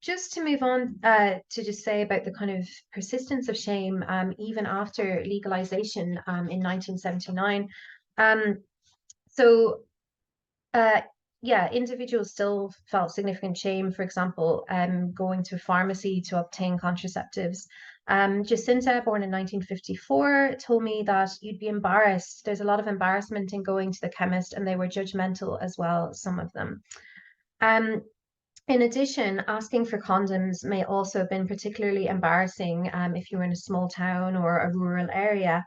just to move on, to just say about the kind of persistence of shame, even after legalization in 1979. Um, so, individuals still felt significant shame, for example, going to a pharmacy to obtain contraceptives. Jacinta, born in 1954, told me that you'd be embarrassed. There's a lot of embarrassment in going to the chemist, and they were judgmental as well, some of them. In addition, asking for condoms may also have been particularly embarrassing if you were in a small town or a rural area.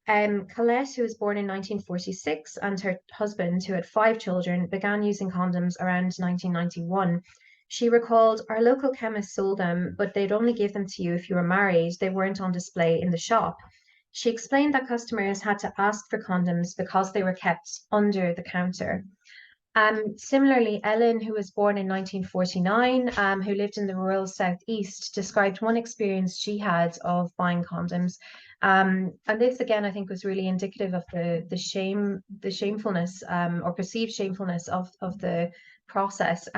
Colette, who was born in 1946, and her husband, who had 5 children, began using condoms around 1991. She recalled, our local chemist sold them, but they'd only give them to you if you were married. They weren't on display in the shop. She explained that customers had to ask for condoms because they were kept under the counter. Similarly, Ellen, who was born in 1949, who lived in the rural southeast, described one experience she had of buying condoms. And this again, I think, was really indicative of the shamefulness, or perceived shamefulness of the process.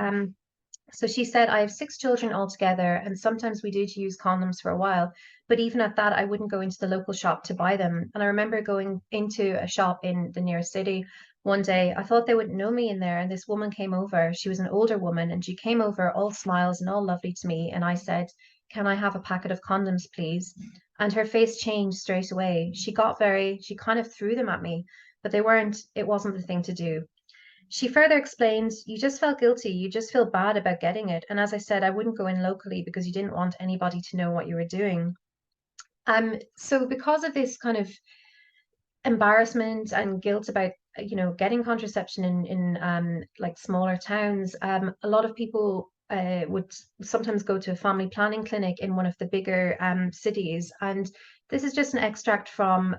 So she said, I have 6 children altogether, and sometimes we did use condoms for a while, but even at that, I wouldn't go into the local shop to buy them. And I remember going into a shop in the nearest city one day. I thought they wouldn't know me in there, and this woman came over. She was an older woman, and she came over all smiles and all lovely to me. And I said, can I have a packet of condoms, please? And her face changed straight away. She kind of threw them at me, but it wasn't the thing to do. She further explained, you just felt guilty, you just feel bad about getting it. And as I said, I wouldn't go in locally because you didn't want anybody to know what you were doing. So because of this kind of embarrassment and guilt about getting contraception in like smaller towns, a lot of people would sometimes go to a family planning clinic in one of the bigger cities. And this is just an extract from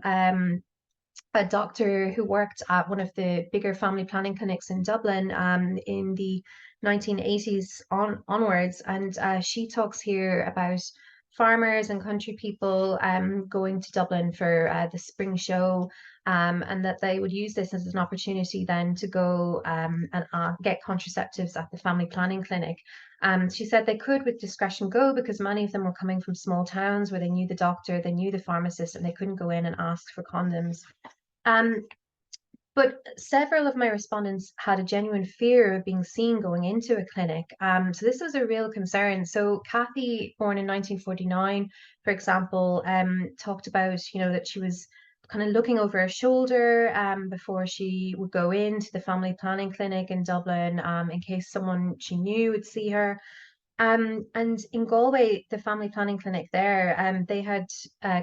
a doctor who worked at one of the bigger family planning clinics in Dublin in the 1980s onwards. And she talks here about farmers and country people going to Dublin for the spring show, and that they would use this as an opportunity then to go and get contraceptives at the family planning clinic. She said they could with discretion go because many of them were coming from small towns where they knew the doctor, they knew the pharmacist, and they couldn't go in and ask for condoms. But several of my respondents had a genuine fear of being seen going into a clinic. So this was a real concern. So Kathy, born in 1949, for example, talked about, that she was kind of looking over her shoulder before she would go into the family planning clinic in Dublin, in case someone she knew would see her. And in Galway, the family planning clinic there, they had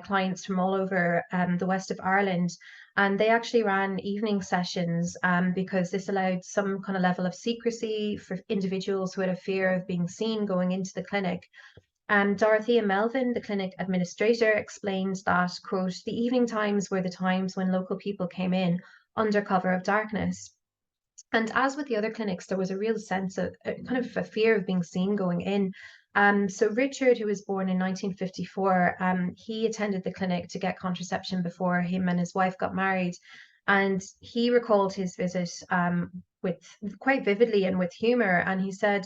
clients from all over the west of Ireland, and they actually ran evening sessions because this allowed some kind of level of secrecy for individuals who had a fear of being seen going into the clinic. Dorothea Melvin, the clinic administrator, explains that, quote, the evening times were the times when local people came in under cover of darkness. And as with the other clinics, there was a real sense of kind of a fear of being seen going in. So Richard, who was born in 1954, he attended the clinic to get contraception before him and his wife got married. And he recalled his visit with quite vividly and with humor. And he said,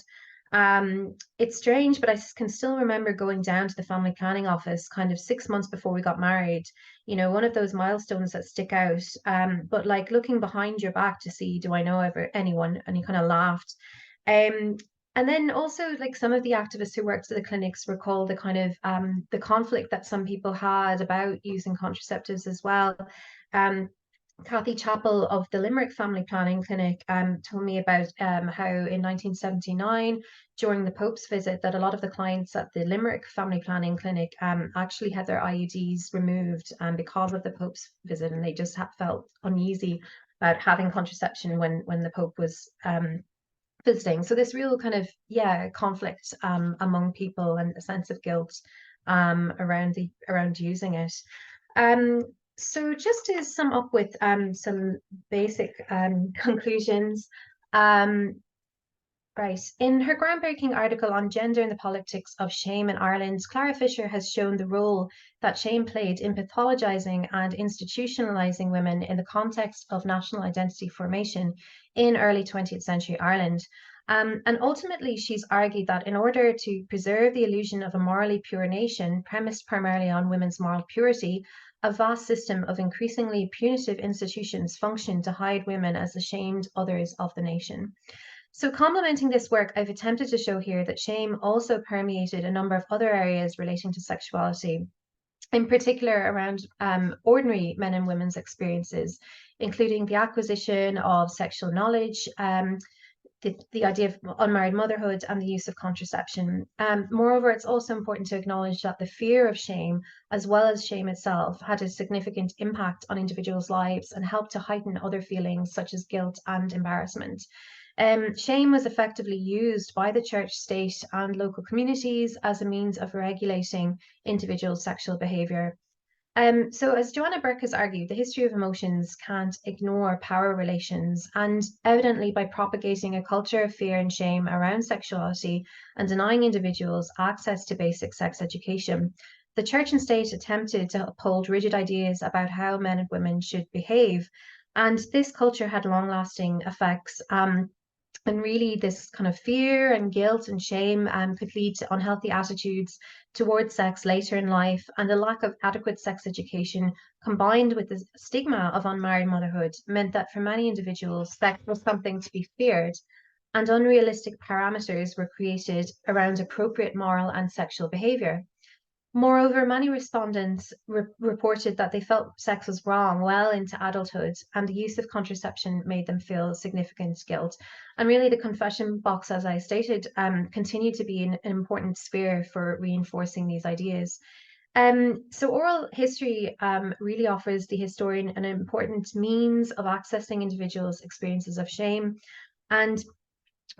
it's strange, but I can still remember going down to the family planning office kind of 6 months before we got married, you know, one of those milestones that stick out. But like looking behind your back to see, do I know anyone? And he kind of laughed. Um, and then also like some of the activists who worked at the clinics recall the kind of the conflict that some people had about using contraceptives as well. Um, Kathy Chappell of the Limerick Family Planning Clinic told me about how in 1979, during the Pope's visit, that a lot of the clients at the Limerick Family Planning Clinic actually had their IUDs removed because of the Pope's visit, and they just felt uneasy about having contraception when the Pope was visiting. So this real kind of conflict among people and a sense of guilt around using it. Um, so just to sum up with some basic conclusions, um, right. In her groundbreaking article on gender and the politics of shame in Ireland, Clara Fischer has shown the role that shame played in pathologizing and institutionalizing women in the context of national identity formation in early 20th century Ireland. And ultimately, she's argued that in order to preserve the illusion of a morally pure nation, premised primarily on women's moral purity, a vast system of increasingly punitive institutions functioned to hide women as the shamed others of the nation. So, complementing this work, I've attempted to show here that shame also permeated a number of other areas relating to sexuality, in particular around ordinary men and women's experiences, including the acquisition of sexual knowledge, the idea of unmarried motherhood, and the use of contraception. Moreover, it's also important to acknowledge that the fear of shame, as well as shame itself, had a significant impact on individuals' lives and helped to heighten other feelings such as guilt and embarrassment. Shame was effectively used by the church, state, and local communities as a means of regulating individual sexual behaviour. So, as Joanna Burke has argued, the history of emotions can't ignore power relations, and evidently, by propagating a culture of fear and shame around sexuality and denying individuals access to basic sex education, the church and state attempted to uphold rigid ideas about how men and women should behave. And this culture had long lasting effects. And really, this kind of fear and guilt and shame could lead to unhealthy attitudes towards sex later in life, and the lack of adequate sex education, combined with the stigma of unmarried motherhood, meant that for many individuals, sex was something to be feared, and unrealistic parameters were created around appropriate moral and sexual behavior. Moreover, many respondents reported that they felt sex was wrong well into adulthood, and the use of contraception made them feel significant guilt. And really, the confession box, as I stated, continued to be an important sphere for reinforcing these ideas. So oral history really offers the historian an important means of accessing individuals' experiences of shame. And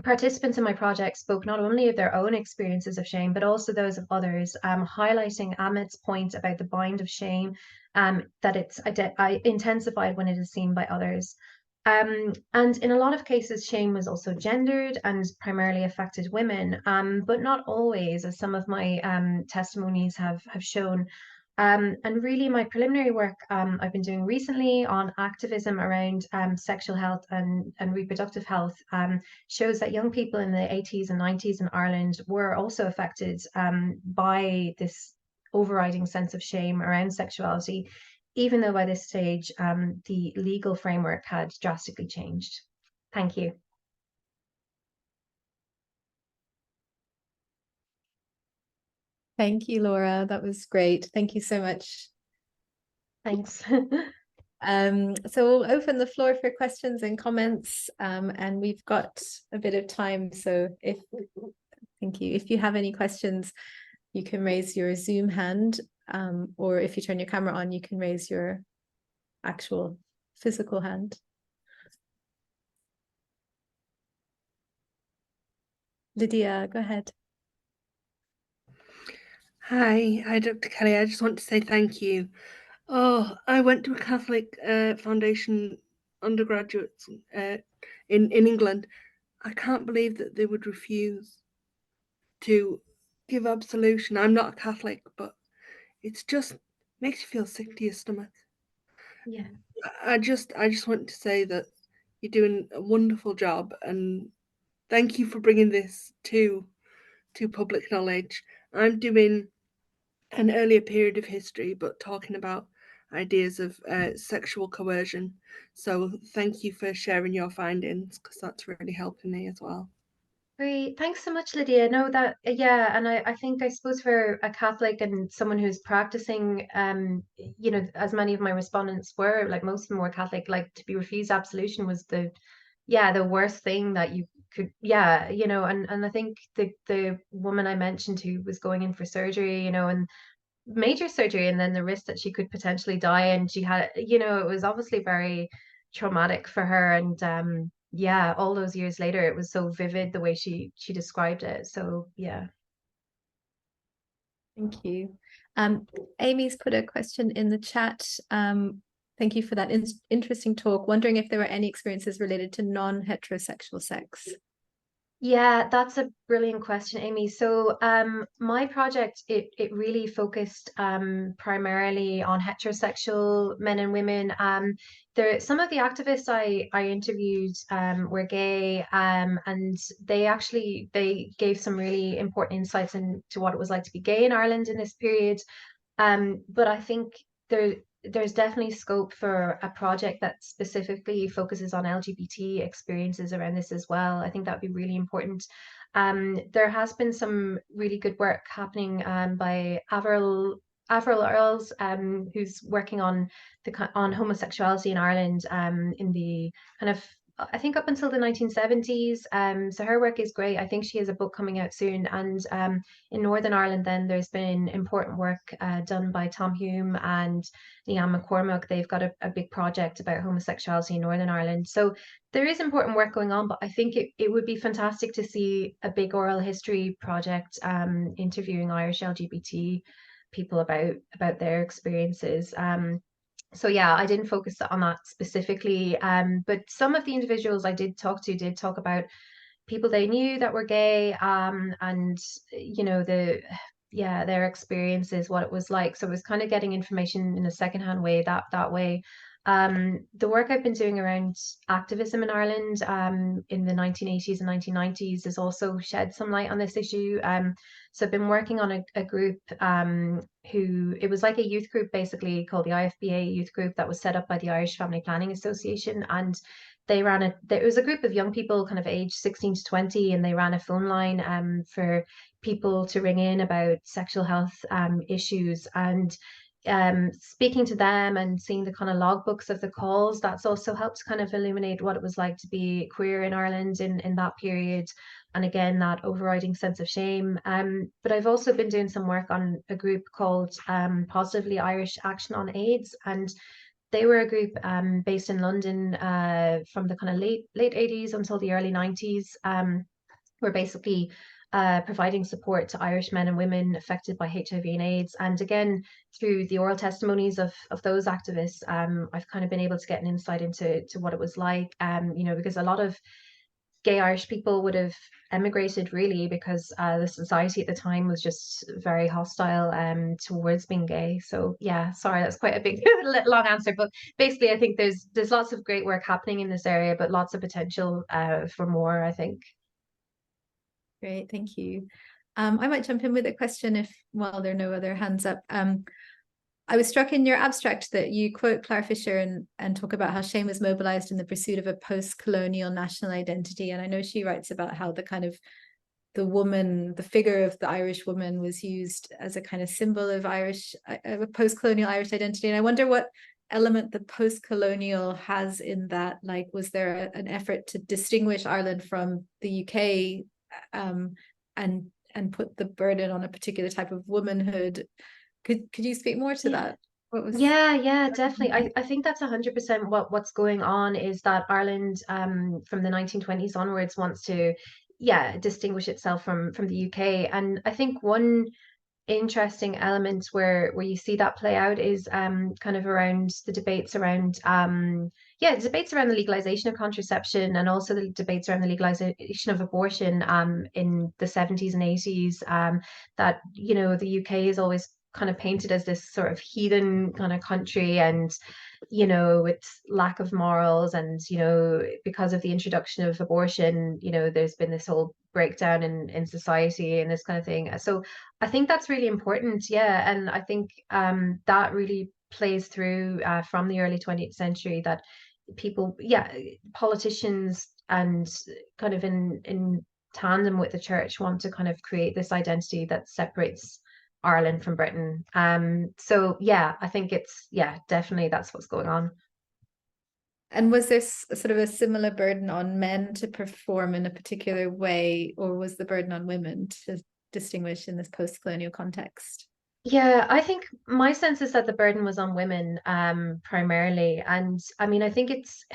participants in my project spoke not only of their own experiences of shame, but also those of others, highlighting Amit's point about the bind of shame, that it's intensified when it is seen by others. And in a lot of cases, shame was also gendered and primarily affected women, but not always, as some of my testimonies have shown. And really, my preliminary work I've been doing recently on activism around sexual health and reproductive health shows that young people in the 80s and 90s in Ireland were also affected by this overriding sense of shame around sexuality, even though by this stage the legal framework had drastically changed. Thank you. Thank you, Laura. That was great. Thank you so much. Thanks. So we'll open the floor for questions and comments, and we've got a bit of time. So if Thank you. If you have any questions, you can raise your Zoom hand, or if you turn your camera on, you can raise your actual physical hand. Lydia, go ahead. Hi, Dr. Kelly. I just want to say thank you. Oh, I went to a Catholic foundation undergraduate in England. I can't believe that they would refuse to give absolution. I'm not a Catholic, but it's just makes you feel sick to your stomach. Yeah. I just want to say that you're doing a wonderful job, and thank you for bringing this to public knowledge. I'm doing an earlier period of history, but talking about ideas of sexual coercion. So thank you for sharing your findings, because that's really helping me as well. Great. Thanks so much, Lydia. No, that, yeah, and I think I suppose for a Catholic and someone who's practicing, you know, as many of my respondents were, like most of them were Catholic, like to be refused absolution was the worst thing that you could, yeah, you know, and I think the woman I mentioned who was going in for surgery, you know, and major surgery, and then the risk that she could potentially die, and she had, you know, it was obviously very traumatic for her, and yeah, all those years later it was so vivid the way she described it. So yeah. Thank you. Amy's put a question in the chat. Thank you for that interesting talk. Wondering if there were any experiences related to non-heterosexual sex. Yeah, that's a brilliant question, Amy. So, my project, it really focused primarily on heterosexual men and women. Some of the activists I interviewed were gay, and they gave some really important insights into what it was like to be gay in Ireland in this period. But I think there's definitely scope for a project that specifically focuses on LGBT experiences around this as well. I think that would be really important. There has been some really good work happening by Avril Earls, who's working on on homosexuality in Ireland in the kind of, I think, up until the 1970s. So her work is great. I think she has a book coming out soon. And in Northern Ireland, then there's been important work done by Tom Hume and Leanne McCormack. They've got a big project about homosexuality in Northern Ireland. So there is important work going on, but I think it would be fantastic to see a big oral history project interviewing Irish LGBT people about their experiences. So yeah, I didn't focus on that specifically, but some of the individuals I did talk about people they knew that were gay, and you know, their experiences, what it was like. So it was kind of getting information in a secondhand way that way. The work I've been doing around activism in Ireland in the 1980s and 1990s has also shed some light on this issue. So I've been working on a group who, it was like a youth group basically called the IFBA Youth Group that was set up by the Irish Family Planning Association, and it was a group of young people kind of age 16 to 20, and they ran a phone line for people to ring in about sexual health issues. And speaking to them and seeing the kind of logbooks of the calls, that's also helped kind of illuminate what it was like to be queer in Ireland in that period. And again, that overriding sense of shame. But I've also been doing some work on a group called Positively Irish Action on AIDS, and they were a group based in London from the kind of late 80s until the early 90s. We're basically providing support to Irish men and women affected by HIV and AIDS. And again, through the oral testimonies of those activists, I've kind of been able to get an insight into what it was like, you know, because a lot of gay Irish people would have emigrated really because the society at the time was just very hostile towards being gay. So yeah, sorry, that's quite a big long answer, but basically I think there's lots of great work happening in this area, but lots of potential for more, I think. Great, thank you. I might jump in with a question if, while there are no other hands up. I was struck in your abstract that you quote Clara Fischer and talk about how shame was mobilized in the pursuit of a post-colonial national identity. And I know she writes about how the kind of the figure of the Irish woman was used as a kind of symbol of a post-colonial Irish identity. And I wonder what element the post-colonial has in that. Like, was there an effort to distinguish Ireland from the UK, and and put the burden on a particular type of womanhood. Could you speak more to that? What was Yeah, definitely. I think that's 100% what's going on, is that Ireland, from the 1920s onwards, wants to, yeah, distinguish itself from the UK. And I think one interesting element where you see that play out is kind of around the debates around the debates around the legalization of contraception, and also the debates around the legalization of abortion in the 70s and 80s, that, you know, the UK is always kind of painted as this sort of heathen kind of country, and, you know, its lack of morals, and, you know, because of the introduction of abortion, you know, there's been this whole breakdown in society and this kind of thing. So I think that's really important, yeah, and I think that really plays through from the early 20th century, that people, yeah, politicians, and kind of in tandem with the church, want to kind of create this identity that separates Ireland from Britain. So yeah, I think it's, yeah, definitely that's what's going on. And was there sort of a similar burden on men to perform in a particular way, or was the burden on women to distinguish in this post-colonial context? Yeah, I think my sense is that the burden was on women primarily. And I mean, I think it's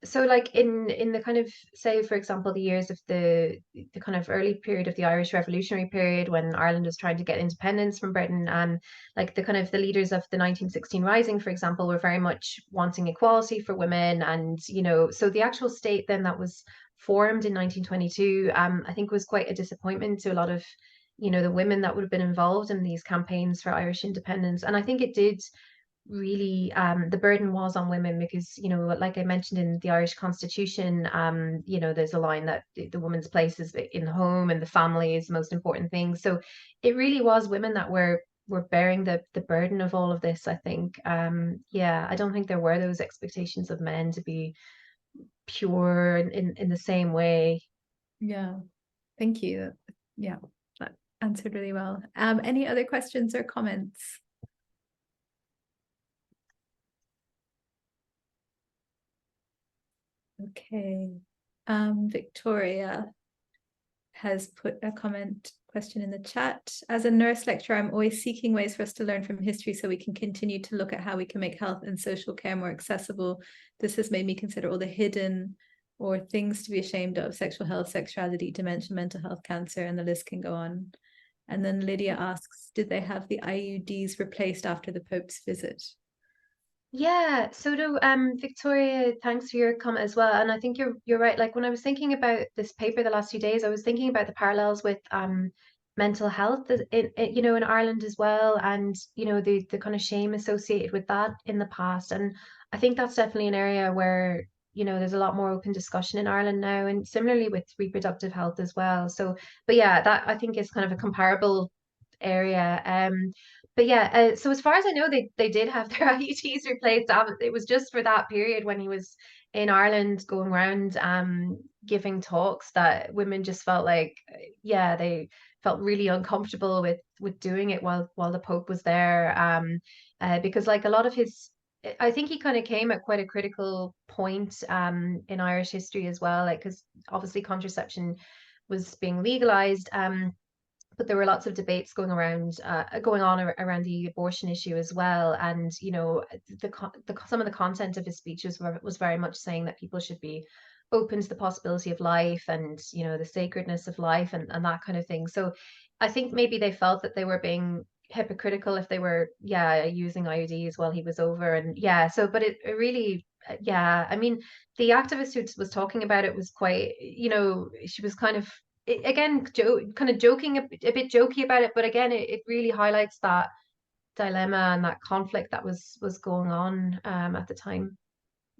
so, like, in the kind of, say, for example, the years of the kind of early period of the Irish Revolutionary period, when Ireland was trying to get independence from Britain, like the kind of the leaders of the 1916 Rising, for example, were very much wanting equality for women. And, you know, so the actual state then that was formed in 1922, I think was quite a disappointment to a lot of, you know, the women that would have been involved in these campaigns for Irish independence. And I think it did really, the burden was on women, because, you know, like I mentioned, in the Irish Constitution, you know, there's a line that the woman's place is in the home, and the family is the most important thing. So it really was women that were bearing the burden of all of this, I think. Yeah, I don't think there were those expectations of men to be pure in the same way. Yeah, thank you. Yeah, that answered really well. Any other questions or comments? Okay. Victoria has put a question in the chat. As a nurse lecturer, I'm always seeking ways for us to learn from history so we can continue to look at how we can make health and social care more accessible. This has made me consider all the hidden or things to be ashamed of: sexual health, sexuality, dementia, mental health, cancer, and the list can go on. And then Lydia asks, did they have the IUDs replaced after the Pope's visit? Yeah, so do Victoria, thanks for your comment as well. And I think you're right. Like, when I was thinking about this paper the last few days, I was thinking about the parallels with mental health you know, in Ireland as well, and, you know, the kind of shame associated with that in the past. And I think that's definitely an area where, you know, there's a lot more open discussion in Ireland now, and similarly with reproductive health as well. So, but yeah, that I think is kind of a comparable area. But yeah, so as far as I know, they did have their IUTs replaced. It was just for that period when he was in Ireland going around giving talks, that women just felt like, yeah, they felt really uncomfortable with doing it while the Pope was there, because, like, a lot of his, I think he kind of came at quite a critical point in Irish history as well, like, because obviously contraception was being legalized, but there were lots of debates going on around the abortion issue as well. And, you know, some of the content of his speeches was very much saying that people should be open to the possibility of life, and, you know, the sacredness of life, and that kind of thing. So I think maybe they felt that they were being hypocritical if they were, yeah, using IUDs while he was over. And yeah, so, but it really, yeah, I mean, the activist who was talking about it was quite, you know, she was kind of, again, kind of joking, a bit jokey about it, but again, it really highlights that dilemma and that conflict that was going on at the time.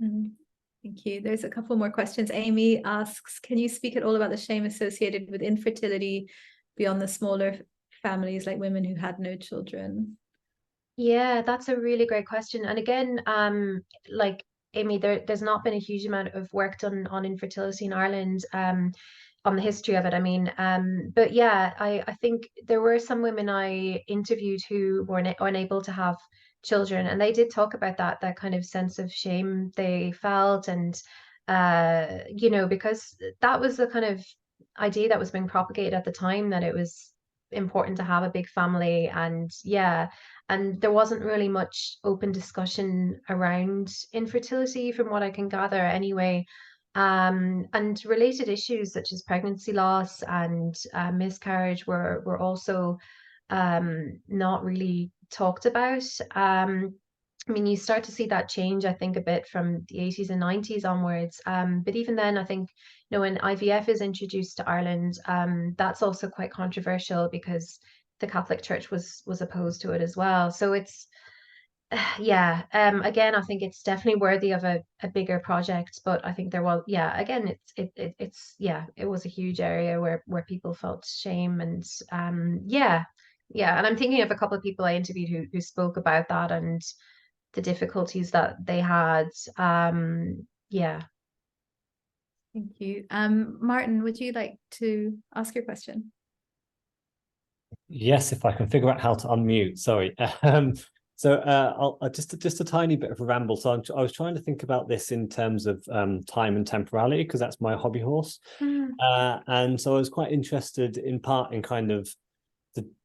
Thank you. There's a couple more questions. Amy asks, can you speak at all about the shame associated with infertility beyond the smaller families, like women who had no children? Yeah, that's a really great question. And again, like, Amy, there's not been a huge amount of work done on infertility in Ireland, on the history of it. I mean, but yeah, I think there were some women I interviewed who were unable to have children, and they did talk about that kind of sense of shame they felt. And you know, because that was the kind of idea that was being propagated at the time, that it was important to have a big family. And yeah, and there wasn't really much open discussion around infertility from what I can gather anyway. And related issues such as pregnancy loss and miscarriage were also not really talked about. I mean, you start to see that change, I think, a bit from the 80s and 90s onwards. But even then, I think, when IVF is introduced to Ireland, that's also quite controversial because the Catholic Church was opposed to it as well. So it's, yeah, again, I think it's definitely worthy of a bigger project. But I think there was, yeah, again, yeah, it was a huge area where people felt shame. And yeah, yeah. And I'm thinking of a couple of people I interviewed who spoke about that and the difficulties that they had. Yeah. Thank you. Martin, would you like to ask your question? Yes, if I can figure out how to unmute. Sorry. I'll just a tiny bit of a ramble. So I was trying to think about this in terms of time and temporality, because that's my hobby horse. And so I was quite interested in part in kind of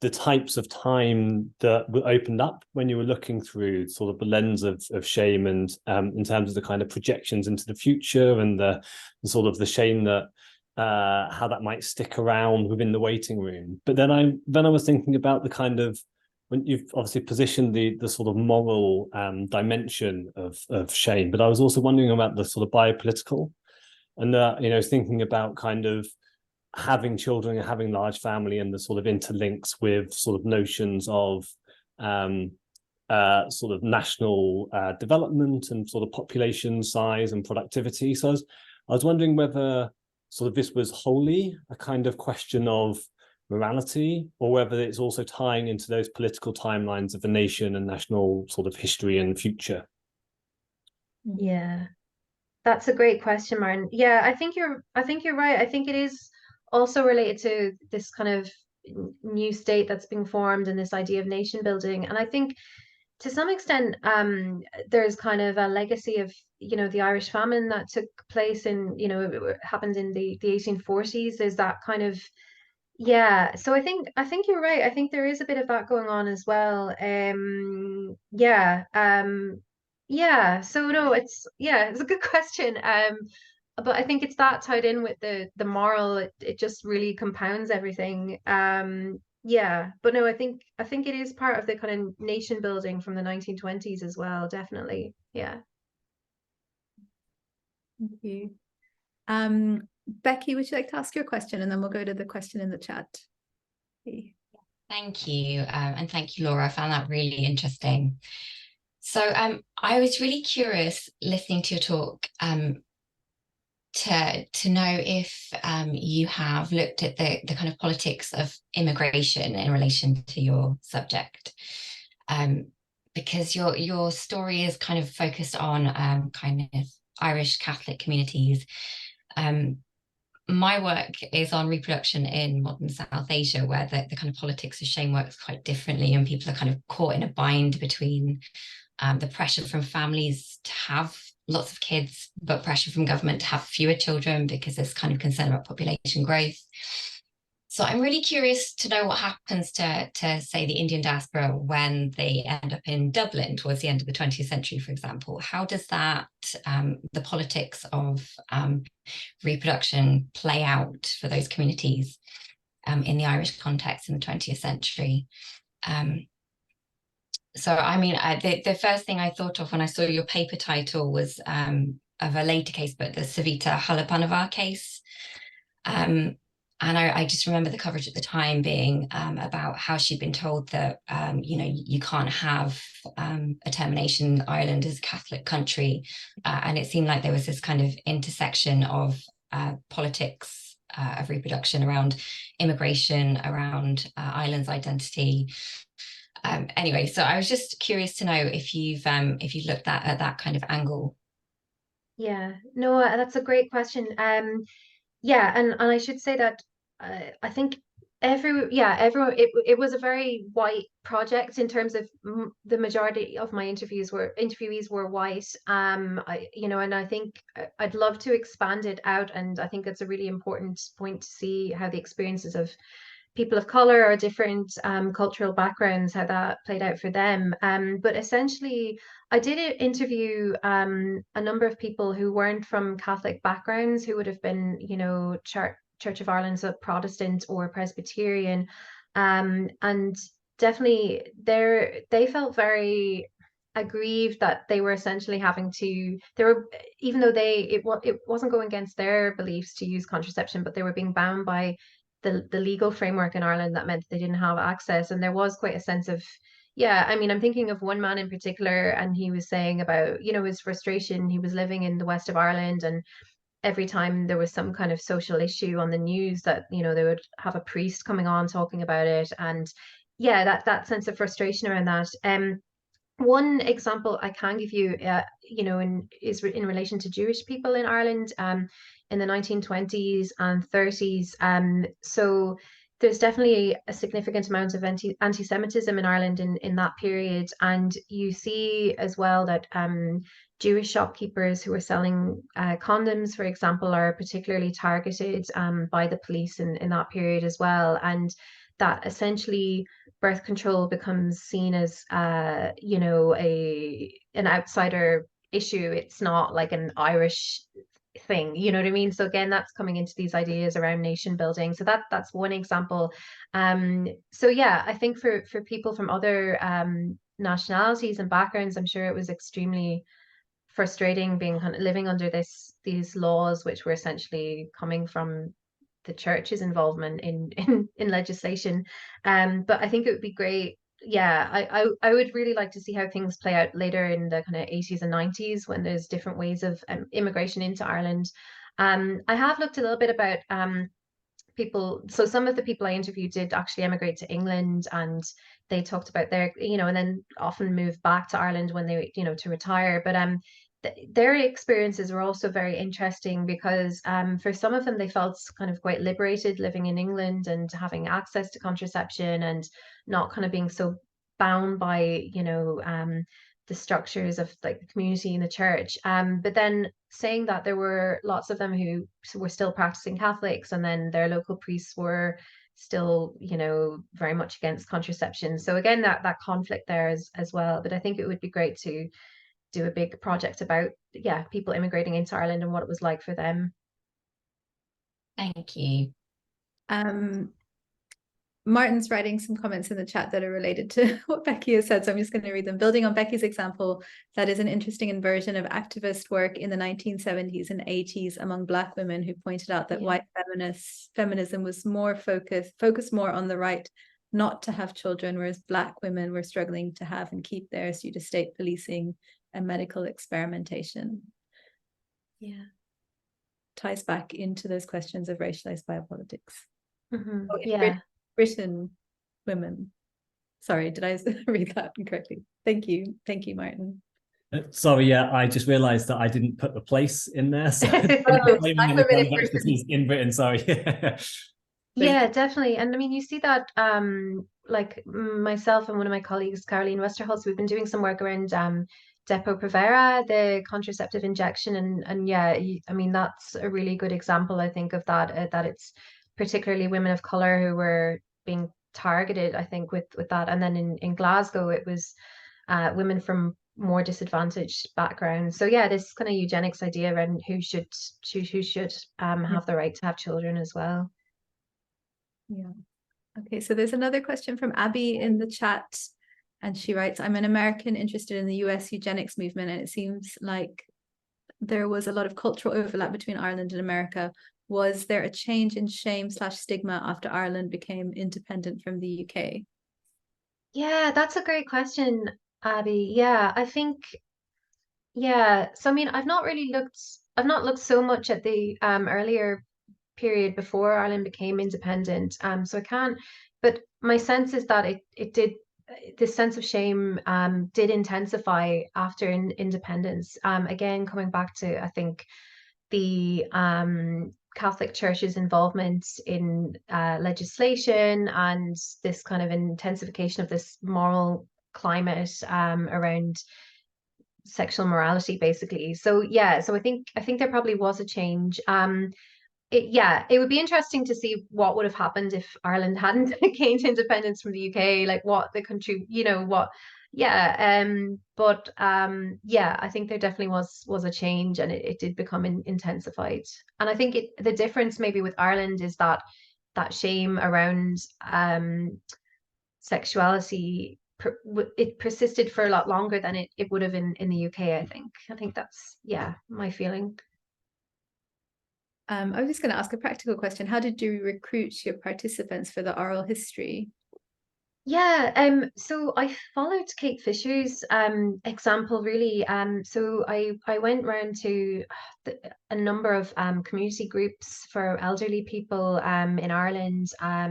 the types of time that were opened up when you were looking through sort of the lens of shame, and in terms of the kind of projections into the future, and the sort of the shame that how that might stick around within the waiting room. But then I was thinking about the kind of, when you've obviously positioned the sort of moral dimension of shame, but I was also wondering about the sort of biopolitical, and thinking about kind of having children and having large family, and the sort of interlinks with sort of notions of sort of national development and sort of population size and productivity. So I was wondering whether sort of this was wholly a kind of question of morality, or whether it's also tying into those political timelines of the nation and national sort of history and future. Yeah, that's a great question, Martin. Yeah, I think you're right. I think it is also related to this kind of new state that's being formed and this idea of nation building. And I think to some extent, there's kind of a legacy of, the Irish famine that took place in, it happened in the 1840s. There's that kind of, yeah. So I think you're right. I think there is a bit of that going on as well. Yeah. Yeah. So no, it's a good question. But I think it's that tied in with the moral. It just really compounds everything. Yeah. But no, I think it is part of the kind of nation building from the 1920s as well, definitely. Yeah. Thank you. Becky, would you like to ask your question, and then we'll go to the question in the chat? Okay. Thank you. And thank you, Laura. I found that really interesting. So I was really curious listening to your talk to know if you have looked at the kind of politics of immigration in relation to your subject. Because your story is kind of focused on kind of Irish Catholic communities. My work is on reproduction in modern South Asia, where the kind of politics of shame works quite differently, and people are kind of caught in a bind between the pressure from families to have lots of kids, but pressure from government to have fewer children because there's kind of concern about population growth. So I'm really curious to know what happens to say, the Indian diaspora when they end up in Dublin towards the end of the 20th century, for example. How does that, the politics of reproduction play out for those communities in the Irish context in the 20th century? So, I mean, the first thing I thought of when I saw your paper title was of a later case, but the Savita Halappanavar case. And I just remember the coverage at the time being about how she'd been told that, you can't have a termination. Ireland is a Catholic country. And it seemed like there was this kind of intersection of politics of reproduction around immigration, around Ireland's identity. Anyway, so I was just curious to know if you've looked at that kind of angle. Yeah, no, that's a great question. Yeah, and I should say that I think everyone, it was a very white project in terms of the majority of my interviewees were white. And I think I'd love to expand it out, and I think it's a really important point to see how the experiences of people of color or different cultural backgrounds, how that played out for them. But essentially, I did interview a number of people who weren't from Catholic backgrounds, who would have been, Church of Ireland, so Protestant or Presbyterian, and definitely they felt very aggrieved that they were essentially having to, even though it wasn't going against their beliefs to use contraception, but they were being bound by the legal framework in Ireland that meant they didn't have access. And there was quite a sense of, yeah, I mean, I'm thinking of one man in particular, and he was saying about, his frustration. He was living in the west of Ireland, and every time there was some kind of social issue on the news, that they would have a priest coming on talking about it. And yeah, that sense of frustration around that. One example I can give you, is in relation to Jewish people in Ireland, in the 1920s and 30s. So there's definitely a significant amount of anti-Semitism in Ireland in that period, and you see as well that Jewish shopkeepers who are selling condoms, for example, are particularly targeted by the police in that period as well. And that essentially birth control becomes seen as an outsider issue. It's not like an Irish thing, you know what I mean? So again, that's coming into these ideas around nation building. So that's one example. So yeah, I think for people from other nationalities and backgrounds, I'm sure it was extremely frustrating being living under these laws, which were essentially coming from the church's involvement in legislation. But I think it would be great. Yeah, I would really like to see how things play out later in the kind of 80s and 90s, when there's different ways of immigration into Ireland. I have looked a little bit about people. So some of the people I interviewed did actually emigrate to England, and they talked about their, and then often move back to Ireland when they, to retire. But their experiences were also very interesting, because for some of them, they felt kind of quite liberated living in England and having access to contraception, and not kind of being so bound by, the structures of like the community and the church. But then saying that there were lots of them who were still practicing Catholics, and then their local priests were still, very much against contraception. So again, that conflict there as well. But I think it would be great to do a big project about, people immigrating into Ireland and what it was like for them. Thank you. Martin's writing some comments in the chat that are related to what Becky has said, so I'm just going to read them. Building on Becky's example, that is an interesting inversion of activist work in the 1970s and 80s among Black women, who pointed out that white feminism was more focused more on the right not to have children, whereas Black women were struggling to have and keep theirs due to state policing and medical experimentation. Yeah. Ties back into those questions of racialized biopolitics. Mm-hmm. Oh, yeah. Britain women. Sorry, did I read that incorrectly? Thank you, Martin. Sorry, yeah, I just realised that I didn't put the place in there. So in Britain, sorry. Yeah, definitely. And I mean, you see that like myself and one of my colleagues, Caroline Westerholz, we've been doing some work around Depo-Provera, the contraceptive injection, and yeah, I mean, that's a really good example, I think, of that, that it's particularly women of color who were being targeted, I think, with that. And then in Glasgow, it was women from more disadvantaged backgrounds. So yeah, this kind of eugenics idea around who should have the right to have children as well. Yeah. Okay, so there's another question from Abby in the chat, and she writes, I'm an American interested in the US eugenics movement, and it seems like there was a lot of cultural overlap between Ireland and America. Was there a change in shame/stigma after Ireland became independent from the UK? Yeah, that's a great question, Abby. Yeah, I think, yeah. So I mean, I've not looked so much at the earlier period before Ireland became independent. So I can't, but my sense is that it did, this sense of shame did intensify after independence. Again, coming back to, I think, the Catholic Church's involvement in legislation and this kind of intensification of this moral climate around sexual morality, basically. So yeah, so I think there probably was a change. It would be interesting to see what would have happened if Ireland hadn't gained independence from the UK, like what the country, I think there definitely was a change, and it did become intensified. And I think the difference maybe with Ireland is that shame around sexuality, it persisted for a lot longer than it would have in the UK, I think that's my feeling. I was just going to ask a practical question. How did you recruit your participants for the oral history? So I followed Kate Fisher's example really. So I went round to a number of community groups for elderly people in Ireland,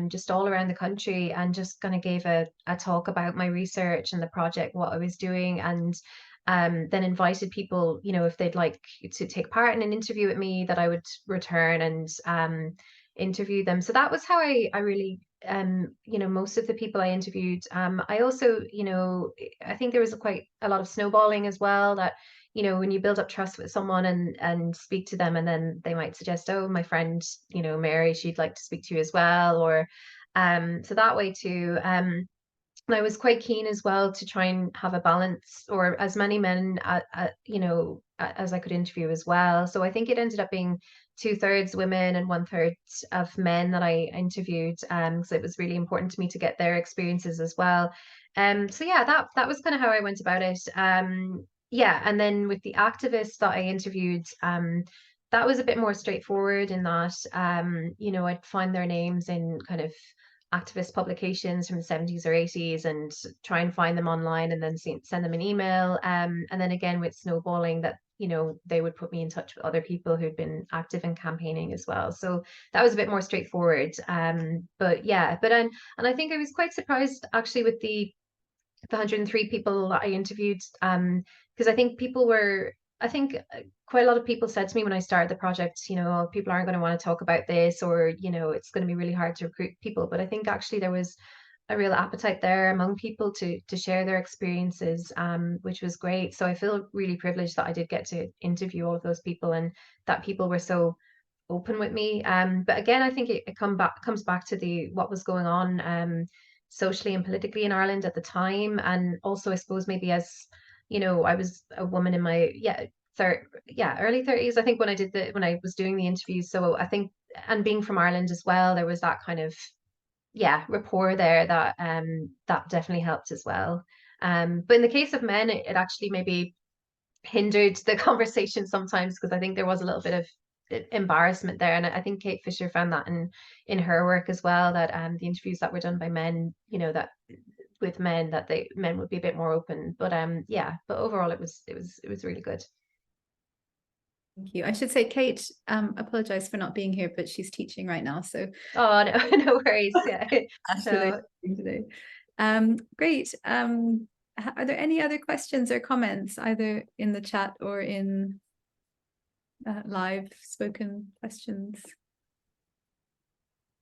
just all around the country, and just kind of gave a talk about my research and the project, what I was doing, and then invited people, if they'd like to take part in an interview with me, that I would return and interview them. So that was how I really most of the people I interviewed. I also, I think there was quite a lot of snowballing as well, that, when you build up trust with someone and speak to them, and then they might suggest, oh, my friend, Mary, she'd like to speak to you as well, or so that way too. And I was quite keen as well to try and have a balance, or as many men, as I could interview as well. So I think it ended up being 2/3 women and 1/3 of men that I interviewed, because it was really important to me to get their experiences as well. So yeah, that was kind of how I went about it. And then with the activists that I interviewed, that was a bit more straightforward in that, I'd find their names in kind of activist publications from the 70s or 80s and try and find them online, and then send them an email. And then again with snowballing, that they would put me in touch with other people who'd been active in campaigning as well. So that was a bit more straightforward. And I think I was quite surprised actually with the 103 people that I interviewed, because I think quite a lot of people said to me when I started the project, people aren't going to want to talk about this, or it's going to be really hard to recruit people. But I think actually there was a real appetite there among people to share their experiences, which was great. So I feel really privileged that I did get to interview all of those people, and that people were so open with me. But again, I think it comes back to what was going on socially and politically in Ireland at the time, and also I suppose maybe as I was a woman in my early 30s, I think, when I was doing the interviews. So I think, and being from Ireland as well, there was that kind of rapport there that that definitely helped as well. But in the case of men, it actually maybe hindered the conversation sometimes, because I think there was a little bit of embarrassment there, and I think Kate Fisher found that in her work as well, that the interviews that were done by men, that with men, that men would be a bit more open. But but overall it was really good. Thank you. I should say Kate apologized for not being here, but she's teaching right now, so oh no, no worries. Yeah. so today. Great. Are there any other questions or comments, either in the chat or in live spoken questions?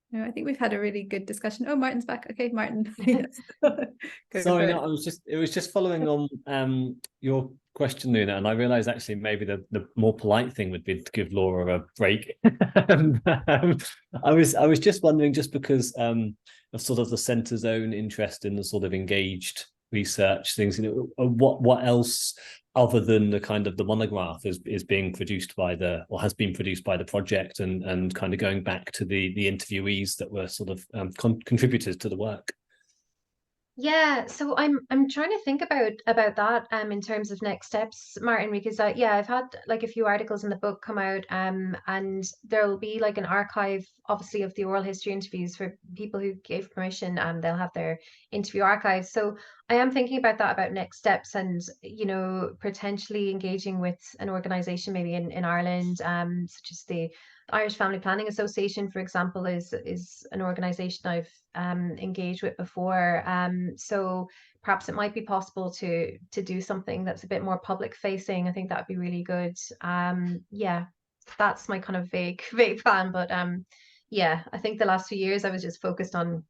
No, I think we've had a really good discussion. Oh, Martin's back. Okay, Martin. Yes. Sorry, no, it was just following on your question, Luna, and I realized actually maybe the more polite thing would be to give Laura a break. I was just wondering, just because of sort of the centre's own interest in the sort of engaged research things, what else other than the kind of the monograph is being produced has been produced by the project, and kind of going back to the interviewees that were sort of contributors to the work. Yeah, so I'm trying to think about that in terms of next steps, Martin, because I've had like a few articles in the book come out, and there'll be like an archive, obviously, of the oral history interviews for people who gave permission, and they'll have their interview archives. So I am thinking about that, about next steps, and potentially engaging with an organization maybe in Ireland, such as the Irish Family Planning Association, for example, is an organization I've engaged with before. So perhaps it might be possible to do something that's a bit more public facing. I think that would be really good. that's my kind of vague plan. But yeah, I think the last few years I was just focused on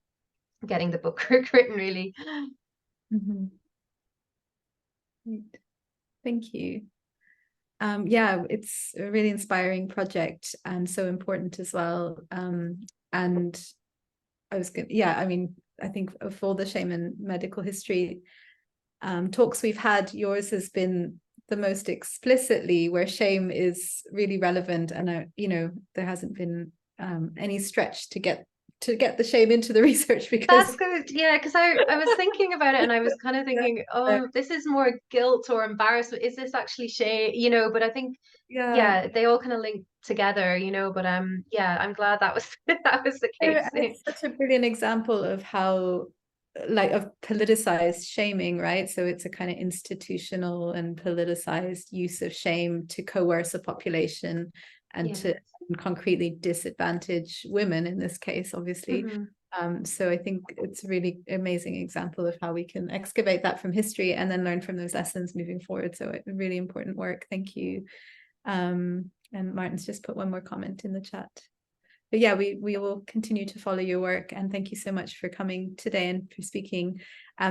getting the book written, really. Great. Thank you. Yeah, it's a really inspiring project and so important as well. And I was good. Yeah, I mean, I think of all the shame in medical history talks we've had, yours has been the most explicitly where shame is really relevant, and you know, there hasn't been any stretch to get the shame into the research, because That's good. Yeah, because I was thinking about it, and I was kind of thinking, oh, this is more guilt or embarrassment. Is this actually shame? You know, but I think yeah, they all kind of link together, you know. But yeah, I'm glad that was that was the case. It's such a brilliant example of how, like, of politicized shaming, right? So it's a kind of institutional and politicized use of shame to coerce a population and to concretely disadvantage women in this case, obviously. So I think it's a really amazing example of how we can excavate that from history and then learn from those lessons moving forward. So really important work. Thank you. And Martin's just put one more comment in the chat. But yeah, we will continue to follow your work, and thank you so much for coming today and for speaking.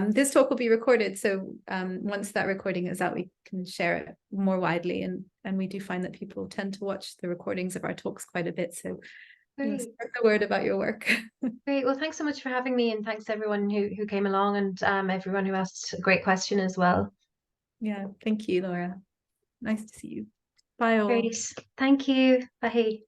This talk will be recorded, so once that recording is out, we can share it more widely, and we do find that people tend to watch the recordings of our talks quite a bit, so spread the word about your work. Great. Well, thanks so much for having me, and thanks everyone who came along, and everyone who asked a great question as well. Yeah, thank you, Laura. Nice to see you. Bye all. Great. Thank you. Bye.